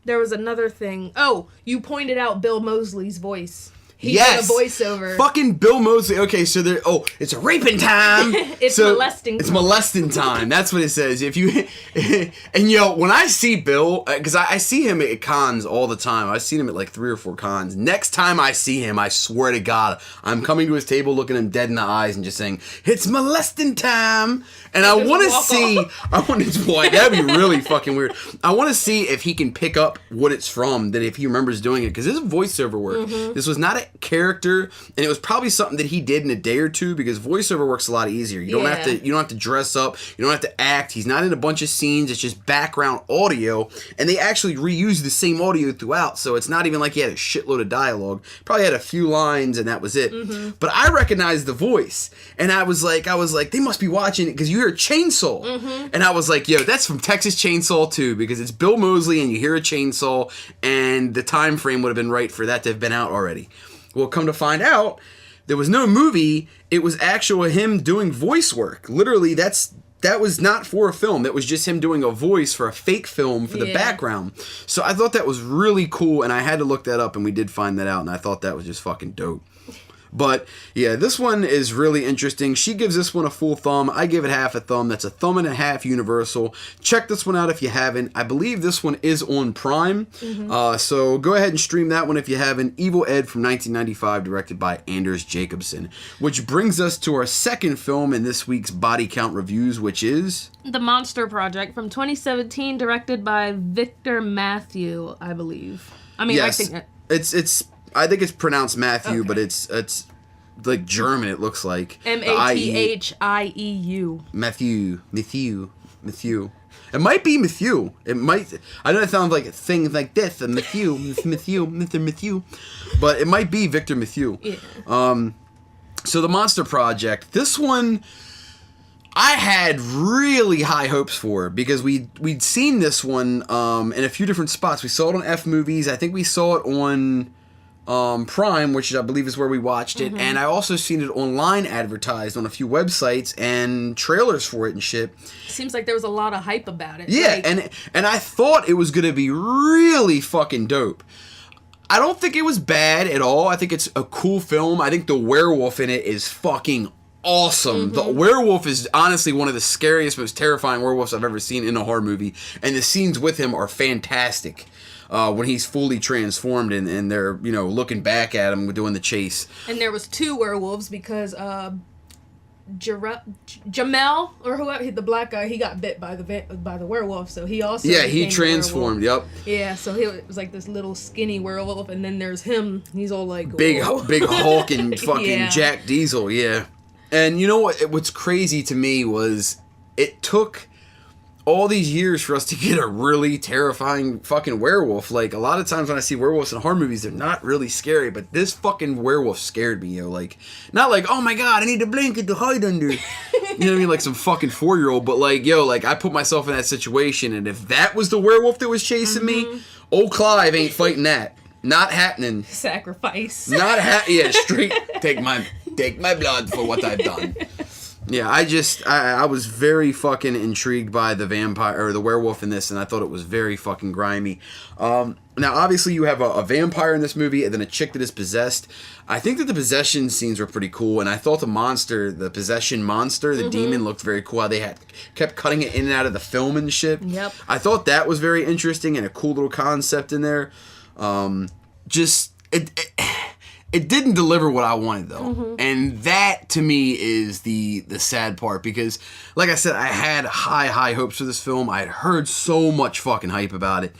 There was another thing. Oh, you pointed out Bill Moseley's voice. He did a voiceover. Fucking Bill Moseley. Okay, so it's a raping time. It's molesting time. It's molesting time. That's what it says. If you and when I see Bill, because I see him at cons all the time. I've seen him at 3 or 4 cons. Next time I see him, I swear to God, I'm coming to his table, looking him dead in the eyes, and just saying, "It's molesting time." And I want to see. That'd be really fucking weird. I want to see if he can pick up what it's from. That if he remembers doing it, because this is voiceover work. This was not a character, and it was probably something that he did in a day or two, because voiceover works a lot easier. You don't have to dress up, you don't have to act. He's not in a bunch of scenes. It's just background audio, and they actually reuse the same audio throughout, so it's not even like he had a shitload of dialogue. Probably had a few lines and that was it. But I recognized the voice, and I was like they must be watching it, because you hear a chainsaw. And I was like, yo, that's from Texas Chainsaw 2, because it's Bill Moseley and you hear a chainsaw, and the time frame would have been right for that to have been out already. Well, come to find out, there was no movie. It was actual him doing voice work. Literally, that was not for a film. That was just him doing a voice for a fake film for the background. So I thought that was really cool, and I had to look that up, and we did find that out, and I thought that was just fucking dope. But yeah, this one is really interesting. She gives this one a full thumb. I give it half a thumb. That's a thumb and a half universal. Check this one out if you haven't. I believe this one is on Prime. So go ahead and stream that one if you haven't. Evil Ed from 1995, directed by Anders Jacobsen. Which brings us to our second film in this week's Body Count Reviews, which is... The Monster Project from 2017, directed by Victor Matthew, I believe. I mean, yes, I think I think it's pronounced Matthew, but it's like German. It looks like Mathieu. Matthew. It might be Matthew. It might. I know it sounds like a thing like this, Mr. Matthew, but it might be Victor Matthew. Yeah. So the Monster Project. This one, I had really high hopes for because we'd seen this one in a few different spots. We saw it on F Movies. I think we saw it on Prime, which I believe is where we watched it, and I also seen it online advertised on a few websites and trailers for it and shit. Seems like there was a lot of hype about it. Yeah, and I thought it was gonna be really fucking dope. I don't think it was bad at all. I think it's a cool film. I think the werewolf in it is fucking awesome. The werewolf is honestly one of the scariest, most terrifying werewolves I've ever seen in a horror movie, and the scenes with him are fantastic. When he's fully transformed and they're, looking back at him doing the chase. And there was two werewolves because Jamel or whoever, the black guy, he got bit by the werewolf, so he also he transformed. Yep. Yeah, so he was like this little skinny werewolf, and then there's him. He's all like big hulking fucking Jack Diesel. Yeah. And you know what's crazy to me was it took all these years for us to get a really terrifying fucking werewolf. Like, a lot of times when I see werewolves in horror movies, they're not really scary, but this fucking werewolf scared me, yo. Like, not like, oh my god, I need a blanket to hide under. You know what I mean? Like some fucking 4-year-old, but like, yo, like, I put myself in that situation, and if that was the werewolf that was chasing me, old Clive ain't fighting that. Not happening. Sacrifice. Yeah, straight take my blood for what I've done. Yeah, I was very fucking intrigued by the vampire or the werewolf in this, and I thought it was very fucking grimy. Now, obviously, you have a vampire in this movie, and then a chick that is possessed. I think that the possession scenes were pretty cool, and I thought the possession monster, the demon, looked very cool. How they kept cutting it in and out of the film and shit. Yep. I thought that was very interesting and a cool little concept in there. It didn't deliver what I wanted, though. And that, to me, is the sad part. Because, like I said, I had high hopes for this film. I had heard so much fucking hype about it.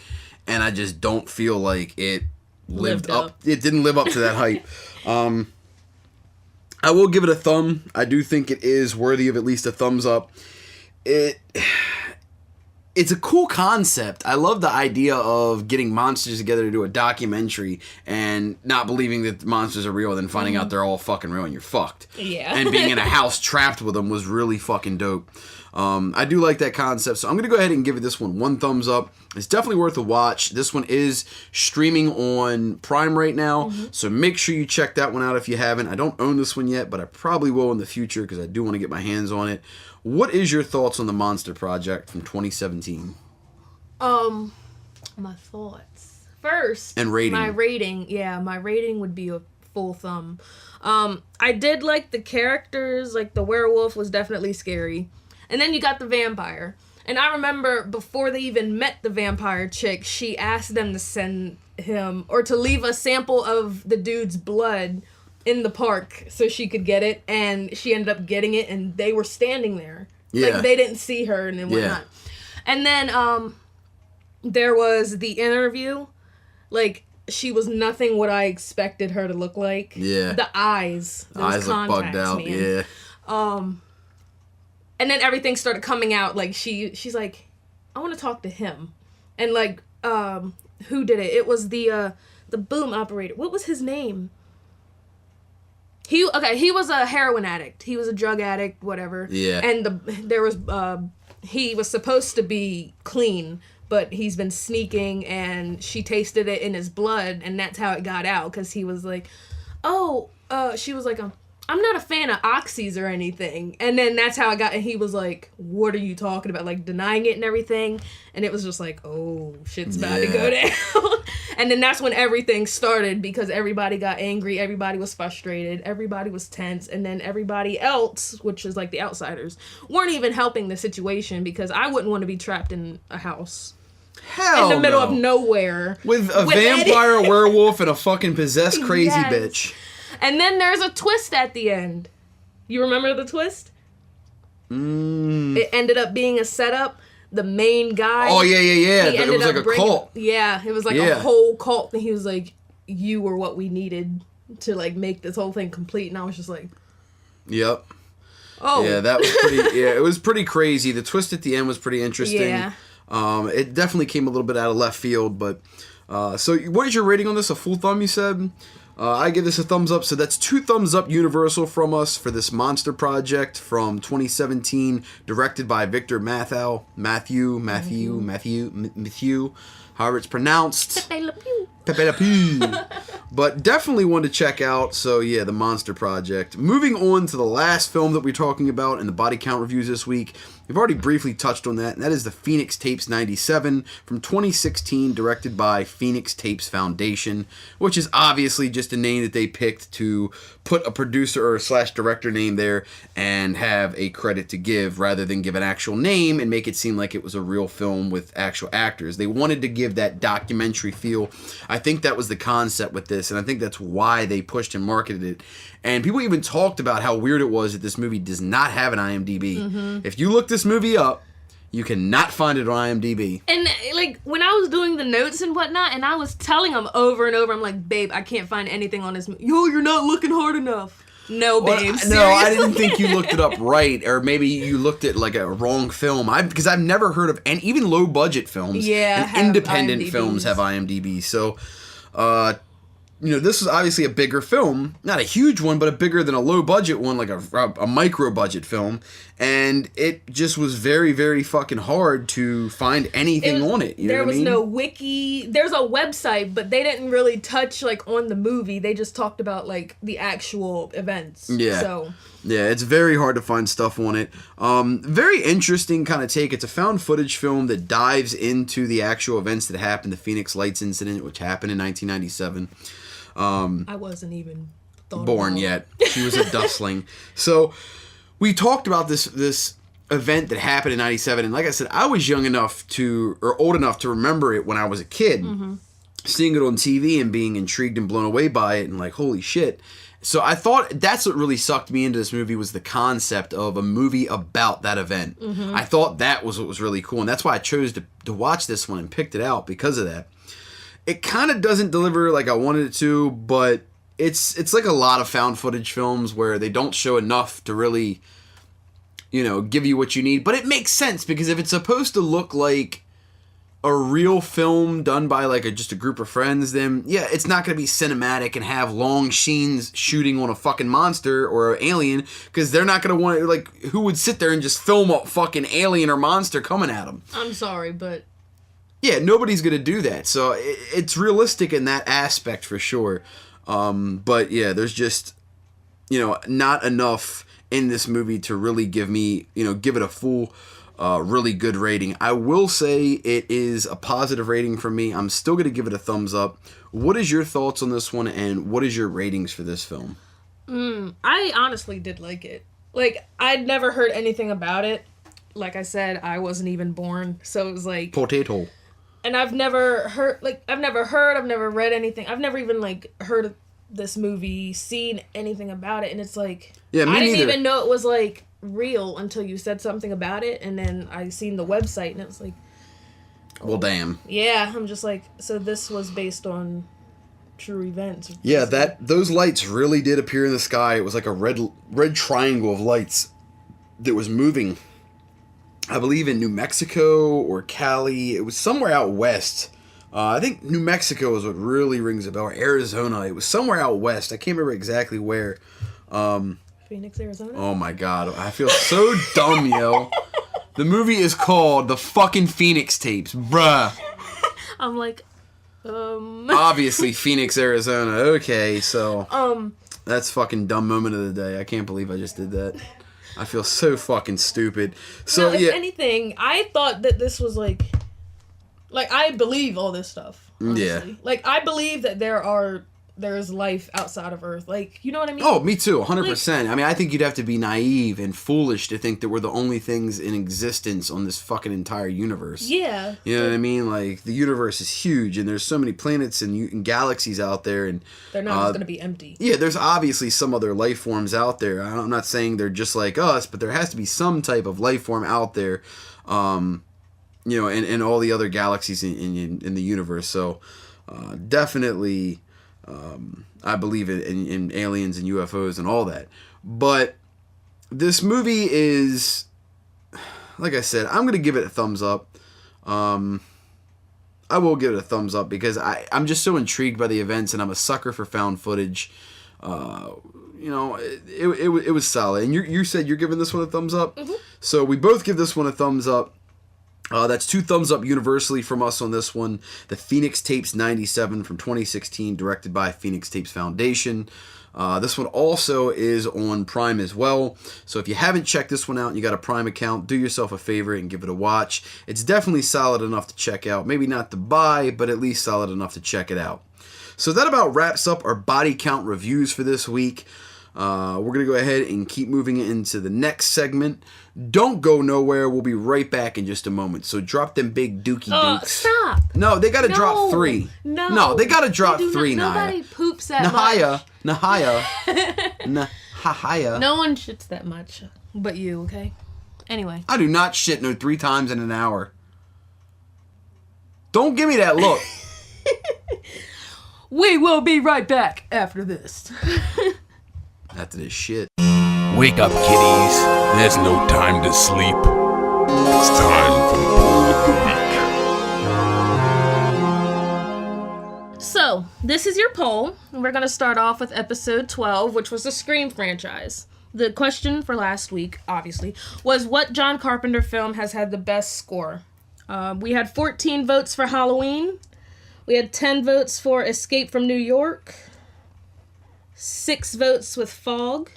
And I just don't feel like it lived up. It didn't live up to that hype. I will give it a thumb. I do think it is worthy of at least a thumbs up. It's a cool concept. I love the idea of getting monsters together to do a documentary and not believing that the monsters are real and then finding out they're all fucking real and you're fucked. Yeah. And being in a house trapped with them was really fucking dope. I do like that concept, so I'm going to go ahead and give it this one thumbs up. It's definitely worth a watch. This one is streaming on Prime right now, so make sure you check that one out if you haven't. I don't own this one yet, but I probably will in the future because I do want to get my hands on it. What is your thoughts on the Monster Project from 2017? My thoughts. First, and rating. My rating would be a full thumb. I did like the characters, like the werewolf was definitely scary. And then you got the vampire. And I remember before they even met the vampire chick, she asked them to send him, or to leave a sample of the dude's blood in the park so she could get it, and she ended up getting it, and they were standing there. Yeah. Like, they didn't see her and whatnot. Yeah. And then, there was the interview. Like, she was nothing what I expected her to look like. Yeah. The eyes. Those eyes look bugged out, man. Yeah. And then everything started coming out. Like, she's like, I want to talk to him. And, like, who did it? It was the boom operator. What was his name? He was a heroin addict. He was a drug addict, whatever. Yeah. And he was supposed to be clean, but he's been sneaking, and she tasted it in his blood, and that's how it got out, because he was like, oh, she was like, I'm not a fan of oxys or anything. And then that's how I got, and he was like, what are you talking about? Like, denying it and everything. And it was just like, oh, shit's about to go down. And then that's when everything started, because everybody got angry, everybody was frustrated, everybody was tense, and then everybody else, which is like the outsiders, weren't even helping the situation, because I wouldn't want to be trapped in a house. Hell in the middle no. of nowhere. With a vampire, Eddie. werewolf, and a fucking possessed crazy Yes. bitch. And then there's a twist at the end. You remember the twist? It ended up being a setup. The main guy. Oh, yeah. he It ended was like up a cult. Yeah, it was like Yeah. a whole cult. And he was like, you were what we needed to like make this whole thing complete. And I was just like, Yep. oh. Yeah, that was pretty. Yeah, it was pretty crazy. The twist at the end was pretty interesting. Yeah. It definitely came a little bit out of left field, but so what is your rating on this? A full thumb, you said? I give this a thumbs up, so that's 2 thumbs up universal from us for this monster project from 2017, directed by Victor Matthew, however it's pronounced. Pepe Le Pew. But definitely one to check out. So yeah, the Monster Project. Moving on to the last film that we're talking about in the body count reviews this week. We've already briefly touched on that, and that is the Phoenix Tapes 97 from 2016, directed by Phoenix Tapes Foundation, which is obviously just a name that they picked to put a producer or / director name there and have a credit to give, rather than give an actual name and make it seem like it was a real film with actual actors. They wanted to give that documentary feel. I think that was the concept with this, and I think that's why they pushed and marketed it. And people even talked about how weird it was that this movie does not have an IMDb. If you look this movie up, you cannot find it on IMDb. And like when I was doing the notes and whatnot, and I was telling them over and over, I'm like, babe, I can't find anything on this movie. Yo, you're not looking hard enough. No, babe. Well, no, I didn't think you looked it up right, or maybe you looked at like a wrong film. Because I've never heard of any, even low budget films. Yeah, and have independent IMDb's. films have IMDb. So, this was obviously a bigger film, not a huge one, but a bigger than a low budget one, like a micro budget film, and it just was very, very fucking hard to find anything on it. You know there what was I mean? no wiki. There's a website, but they didn't really touch like on the movie. They just talked about like the actual events. Yeah. So yeah, it's very hard to find stuff on it. Very interesting kind of take. It's a found footage film that dives into the actual events that happened, the Phoenix Lights incident, which happened in 1997. I wasn't even Born yet. She was a dustling. So we talked about this event that happened in 97, and like I said, I was young enough or old enough to remember it when I was a kid. Seeing it on TV and being intrigued and blown away by it and like, holy shit. So I thought that's what really sucked me into this movie, was the concept of a movie about that event. I thought that was what was really cool, and that's why I chose to watch this one and picked it out because of that. It kind of doesn't deliver like I wanted it to, but it's like a lot of found footage films where they don't show enough to really, give you what you need. But it makes sense, because if it's supposed to look like a real film done by like just a group of friends, then yeah, it's not going to be cinematic and have long scenes shooting on a fucking monster or an alien, because they're not going to want to, like, who would sit there and just film a fucking alien or monster coming at them? I'm sorry, but yeah, nobody's going to do that. So it's realistic in that aspect for sure. But yeah, there's just, not enough in this movie to really give it a full, really good rating. I will say it is a positive rating for me. I'm still going to give it a thumbs up. What is your thoughts on this one, and what is your ratings for this film? I honestly did like it. Like, I'd never heard anything about it. Like I said, I wasn't even born, so it was like Potato. And I've never read anything. I've never even, like, heard of this movie, seen anything about it. And it's like, yeah, me I didn't neither. even know it was, like, real until you said something about it. And then I seen the website, and it was like, well, damn. yeah, I'm just like, so this was based on true events. Yeah, those lights really did appear in the sky. It was like a red triangle of lights that was moving. I believe in New Mexico or Cali. It was somewhere out west. I think New Mexico is what really rings a bell. Or Arizona. It was somewhere out west. I can't remember exactly where. Phoenix, Arizona? Oh my god. I feel so dumb, yo. The movie is called The fucking Phoenix Tapes. Bruh. I'm like, Obviously, Phoenix, Arizona. Okay, so. That's fucking dumb moment of the day. I can't believe I just did that. I feel so fucking stupid. So no, if yeah, anything, I thought that this was like I believe all this stuff. Honestly. Yeah. Like I believe that there's life outside of Earth. Like, you know what I mean? Oh, me too, 100%. I mean, I think you'd have to be naive and foolish to think that we're the only things in existence on this fucking entire universe. Yeah. You know what I mean? Like, the universe is huge, and there's so many planets and galaxies out there, and They're not just going to be empty. yeah, there's obviously some other life forms out there. I'm not saying they're just like us, but there has to be some type of life form out there, you know, in all the other galaxies in the universe. So, definitely... I believe in aliens and UFOs and all that. But this movie is, like I said, I'm going to give it a thumbs up. I will give it a thumbs up because I'm just so intrigued by the events, and I'm a sucker for found footage. You know, it was solid. And you said you're giving this one a thumbs up? Mm-hmm. So we both give this one a thumbs up. That's 2 thumbs up universally from us on this one. The Phoenix Tapes 97 from 2016, directed by Phoenix Tapes Foundation. This one also is on Prime as well. So if you haven't checked this one out and you got a Prime account, do yourself a favor and give it a watch. It's definitely solid enough to check out. Maybe not to buy, but at least solid enough to check it out. So that about wraps up our body count reviews for this week. We're going to go ahead and keep moving into the next segment. Don't go nowhere. We'll be right back in just a moment. So drop them big dookie dukes. Stop. No, they got to drop 3. No, they got to drop 3, Naya. Nobody poops that much. Nahaya. No one shits that much. But you, okay? Anyway. I do not shit 3 times in an hour. Don't give me that look. We will be right back after this. After this shit. Wake up, kiddies. There's no time to sleep. It's time for the poll of the week. So, this is your poll. We're going to start off with episode 12, which was the Scream franchise. The question for last week, obviously, was what John Carpenter film has had the best score? We had 14 votes for Halloween. We had 10 votes for Escape from New York. 6 votes with Fog.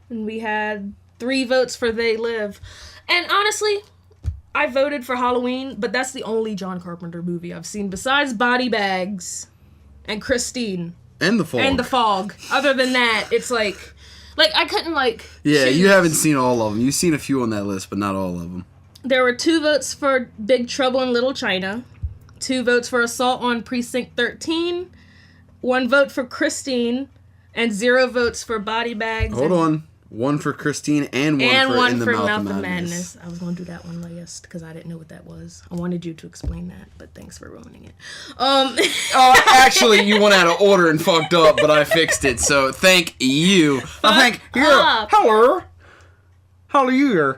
And we had 3 votes for They Live. And honestly, I voted for Halloween, but that's the only John Carpenter movie I've seen besides Body Bags and Christine. And The Fog. And The Fog. Other than that, it's like I couldn't Yeah, choose. you haven't seen all of them. You've seen a few on that list, but not all of them. There were 2 votes for Big Trouble in Little China. 2 votes for Assault on Precinct 13. 1 vote for Christine. And 0 votes for Body Bags. Hold on. 1 for Christine and 1 for In the Mouth of Madness. I was going to do that one last because I didn't know what that was. I wanted you to explain that, but thanks for ruining it. Actually, you went out of order and fucked up, but I fixed it, so thank you. Thank you. Hello. How are you?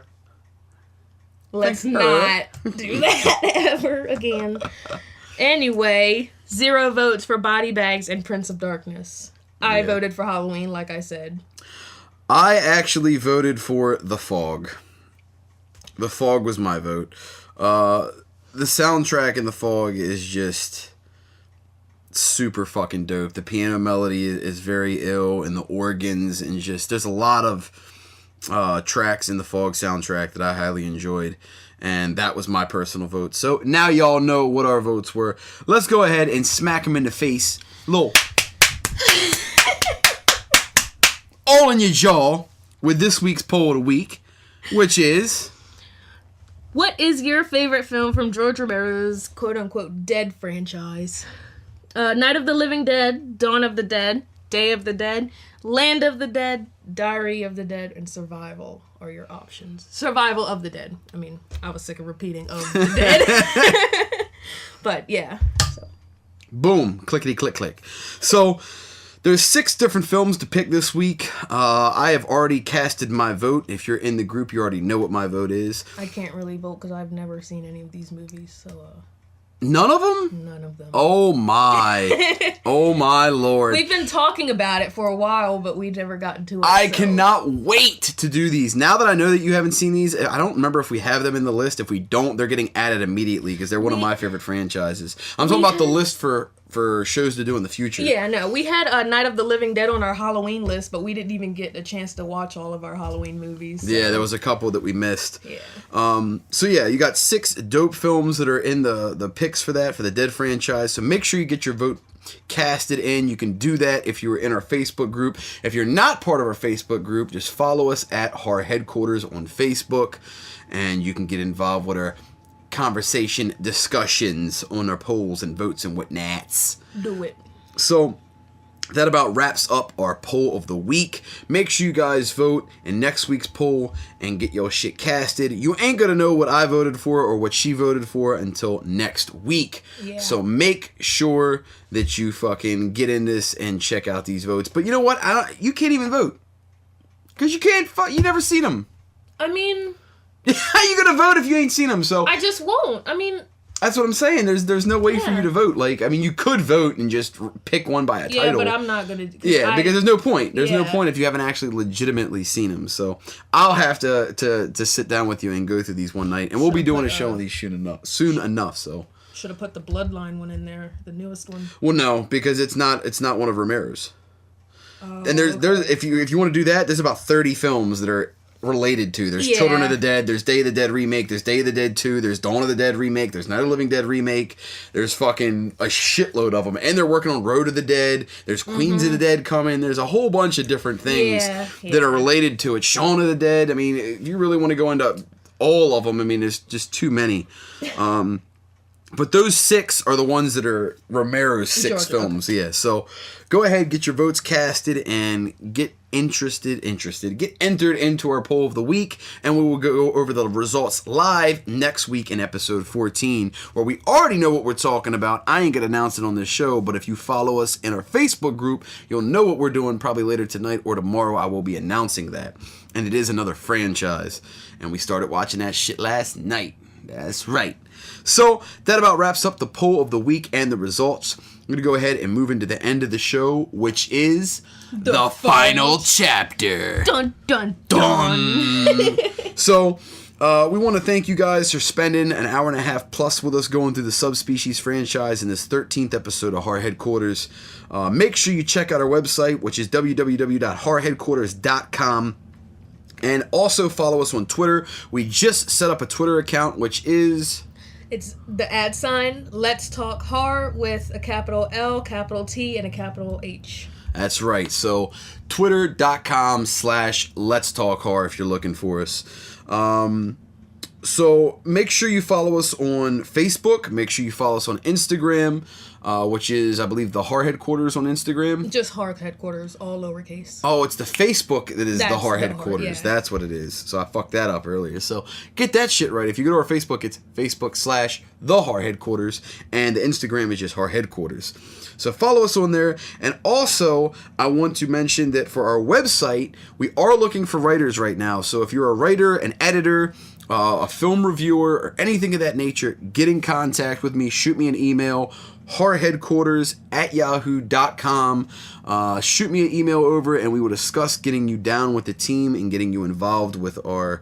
Let's not do that ever again. Anyway, 0 votes for Body Bags and Prince of Darkness. I voted for Halloween, like I said. I actually voted for The Fog. The Fog was my vote. The soundtrack in The Fog is just super fucking dope. The piano melody is very ill, and the organs, and just there's a lot of tracks in the Fog soundtrack that I highly enjoyed, and that was my personal vote. So now y'all know what our votes were. Let's go ahead and smack them in the face. Lol. All in your jaw with this week's poll of the week, which is... What is your favorite film from George Romero's quote-unquote dead franchise? Night of the Living Dead, Dawn of the Dead, Day of the Dead, Land of the Dead, Diary of the Dead, and Survival are your options. Survival of the Dead. I mean, I was sick of repeating of the dead. But, yeah. So. Boom. Clickety click click. So... There's 6 different films to pick this week. I have already casted my vote. If you're in the group, you already know what my vote is. I can't really vote because I've never seen any of these movies, so... None of them? None of them. Oh my. Oh my lord. We've been talking about it for a while, but we've never gotten to it. I cannot wait to do these. Now that I know that you haven't seen these, I don't remember if we have them in the list. If we don't, they're getting added immediately because they're one of my favorite franchises. I'm talking about the list for for shows to do in the future. Yeah, no, we had Night of the Living Dead on our Halloween list, but we didn't even get a chance to watch all of our Halloween movies. So. Yeah, there was a couple that we missed. Yeah. So yeah, you got 6 dope films that are in the picks for the Dead franchise. So make sure you get your vote casted in. You can do that if you're in our Facebook group. If you're not part of our Facebook group, just follow us at Horror Headquarters on Facebook, and you can get involved with our conversation discussions on our polls and votes and whatnots. Do it. So that about wraps up our poll of the week. Make sure you guys vote in next week's poll and get your shit casted. You ain't gonna know what I voted for or what she voted for until next week. Yeah. So make sure that you fucking get in this and check out these votes. But you know what? You can't even vote. Because you never seen them. I mean... How you gonna vote if you ain't seen them? So I just won't. I mean... That's what I'm saying. There's no way for you to vote. Like, I mean, you could vote and just pick one by a title. Yeah, but I'm not gonna. Yeah, because there's no point. There's no point if you haven't actually legitimately seen them. So I'll have to sit down with you and go through these one night, and we'll be doing a show on these soon enough. So should have put the Bloodline one in there, the newest one. Well, no, because it's not one of Romero's. And there's if you want to do that, there's about 30 films that are related to. There's Children of the Dead, there's Day of the Dead remake, there's Day of the Dead 2, there's Dawn of the Dead remake, there's Night of the Living Dead remake, there's fucking a shitload of them, and they're working on Road of the Dead, there's Queens of the Dead coming, there's a whole bunch of different things that are related to it. Shaun of the Dead, I mean, if you really want to go into all of them, I mean, there's just too many. But those 6 are the ones that are Romero's 6 films. Okay. Yeah, so go ahead, get your votes casted, and get get entered into our poll of the week, and we will go over the results live next week in episode 14, where we already know what we're talking about. I ain't gonna announce it on this show, but if you follow us in our Facebook group, you'll know what we're doing probably later tonight or tomorrow. I will be announcing that. And it is another franchise, and we started watching that shit last night. That's right. So that about wraps up the poll of the week and the results. I'm going to go ahead and move into the end of the show, which is the final chapter. Dun, dun, dun. So we want to thank you guys for spending an hour and a half plus with us going through the Subspecies franchise in this 13th episode of Horror Headquarters. Make sure you check out our website, which is www.horrorheadquarters.com. And also follow us on Twitter. We just set up a Twitter account, which is... It's the @ Let's Talk Horror with a capital L, capital T, and a capital H. That's right. So twitter.com/Let's Talk Horror if you're looking for us. So make sure you follow us on Facebook. Make sure you follow us on Instagram, which is, I believe, the Horror Headquarters on Instagram. Just Horror Headquarters, all lowercase. Oh, it's the Facebook that is the Horror Headquarters. Yeah. That's what it is. So I fucked that up earlier. So get that shit right. If you go to our Facebook, it's Facebook/the Horror Headquarters, and the Instagram is just Horror Headquarters. So follow us on there. And also, I want to mention that for our website, we are looking for writers right now. So if you're a writer, an editor, a film reviewer, or anything of that nature, get in contact with me. Shoot me an email, horrorheadquarters@yahoo.com. Shoot me an email over, and we will discuss getting you down with the team and getting you involved with our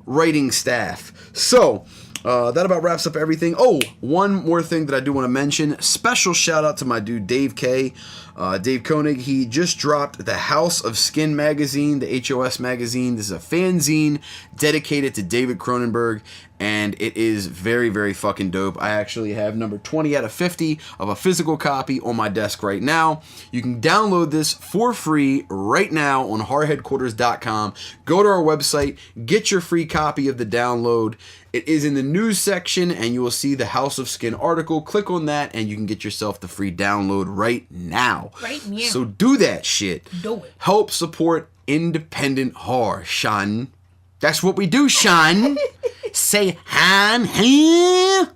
writing staff. So, that about wraps up everything. Oh, one more thing that I do want to mention. Special shout out to my dude Dave K. Dave Koenig. He just dropped the House of Skin magazine, the HOS magazine. This is a fanzine dedicated to David Cronenberg, and it is very, very fucking dope. I actually have number 20 out of 50 of a physical copy on my desk right now. You can download this for free right now on horrorheadquarters.com. Go to our website, get your free copy of the download. It is in the news section, and you will see the House of Skin article. Click on that, and you can get yourself the free download right now. Right now. So do that shit. Do it. Help support independent horror, Sean. That's what we do, Sean. Say Han. I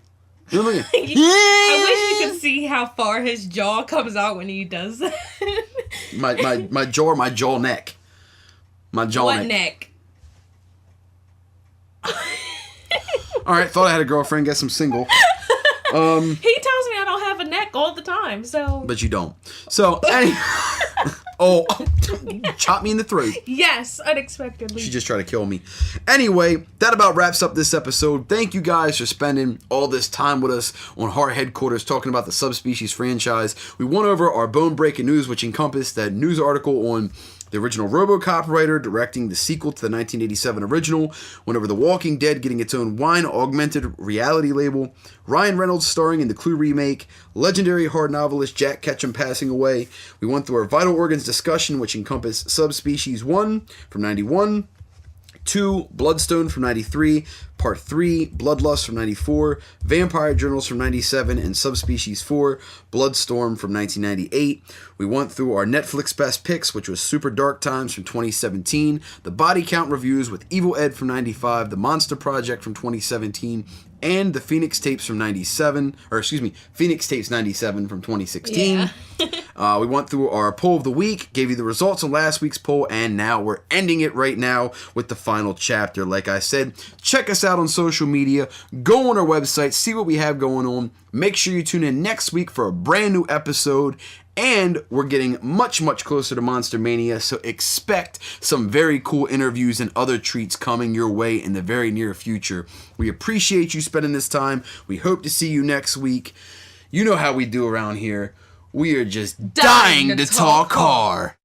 wish you could see how far his jaw comes out when he does that. my jaw neck. My jaw What neck. neck? All right, thought I had a girlfriend. Guess I'm single. He tells me I don't have a neck all the time, so. But you don't. So, anyway. Oh, chop me in the throat. Yes, unexpectedly. She just tried to kill me. Anyway, that about wraps up this episode. Thank you guys for spending all this time with us on Heart Headquarters talking about the Subspecies franchise. We went over our bone-breaking news, which encompassed that news article on the original RoboCop writer directing the sequel to the 1987 original. Went over The Walking Dead getting its own wine-augmented reality label. Ryan Reynolds starring in the Clue remake. Legendary hard novelist Jack Ketchum passing away. We went through our Vital Organs discussion, which encompassed Subspecies 1 from 91. 2, Bloodstone from 93, Part 3, Bloodlust from 94, Vampire Journals from 97, and Subspecies 4, Bloodstorm from 1998. We went through our Netflix Best Picks, which was Super Dark Times from 2017, the Body Count reviews with Evil Ed from 95, The Monster Project from 2017, and the Phoenix Tapes from 97, Phoenix Tapes 97 from 2016. Yeah. We went through our poll of the week, gave you the results of last week's poll, and now we're ending it right now with the final chapter. Like I said, check us out on social media, go on our website, see what we have going on. Make sure you tune in next week for a brand new episode. And we're getting much, much closer to Monster Mania, so expect some very cool interviews and other treats coming your way in the very near future. We appreciate you spending this time. We hope to see you next week. You know how we do around here. We are just dying to talk car.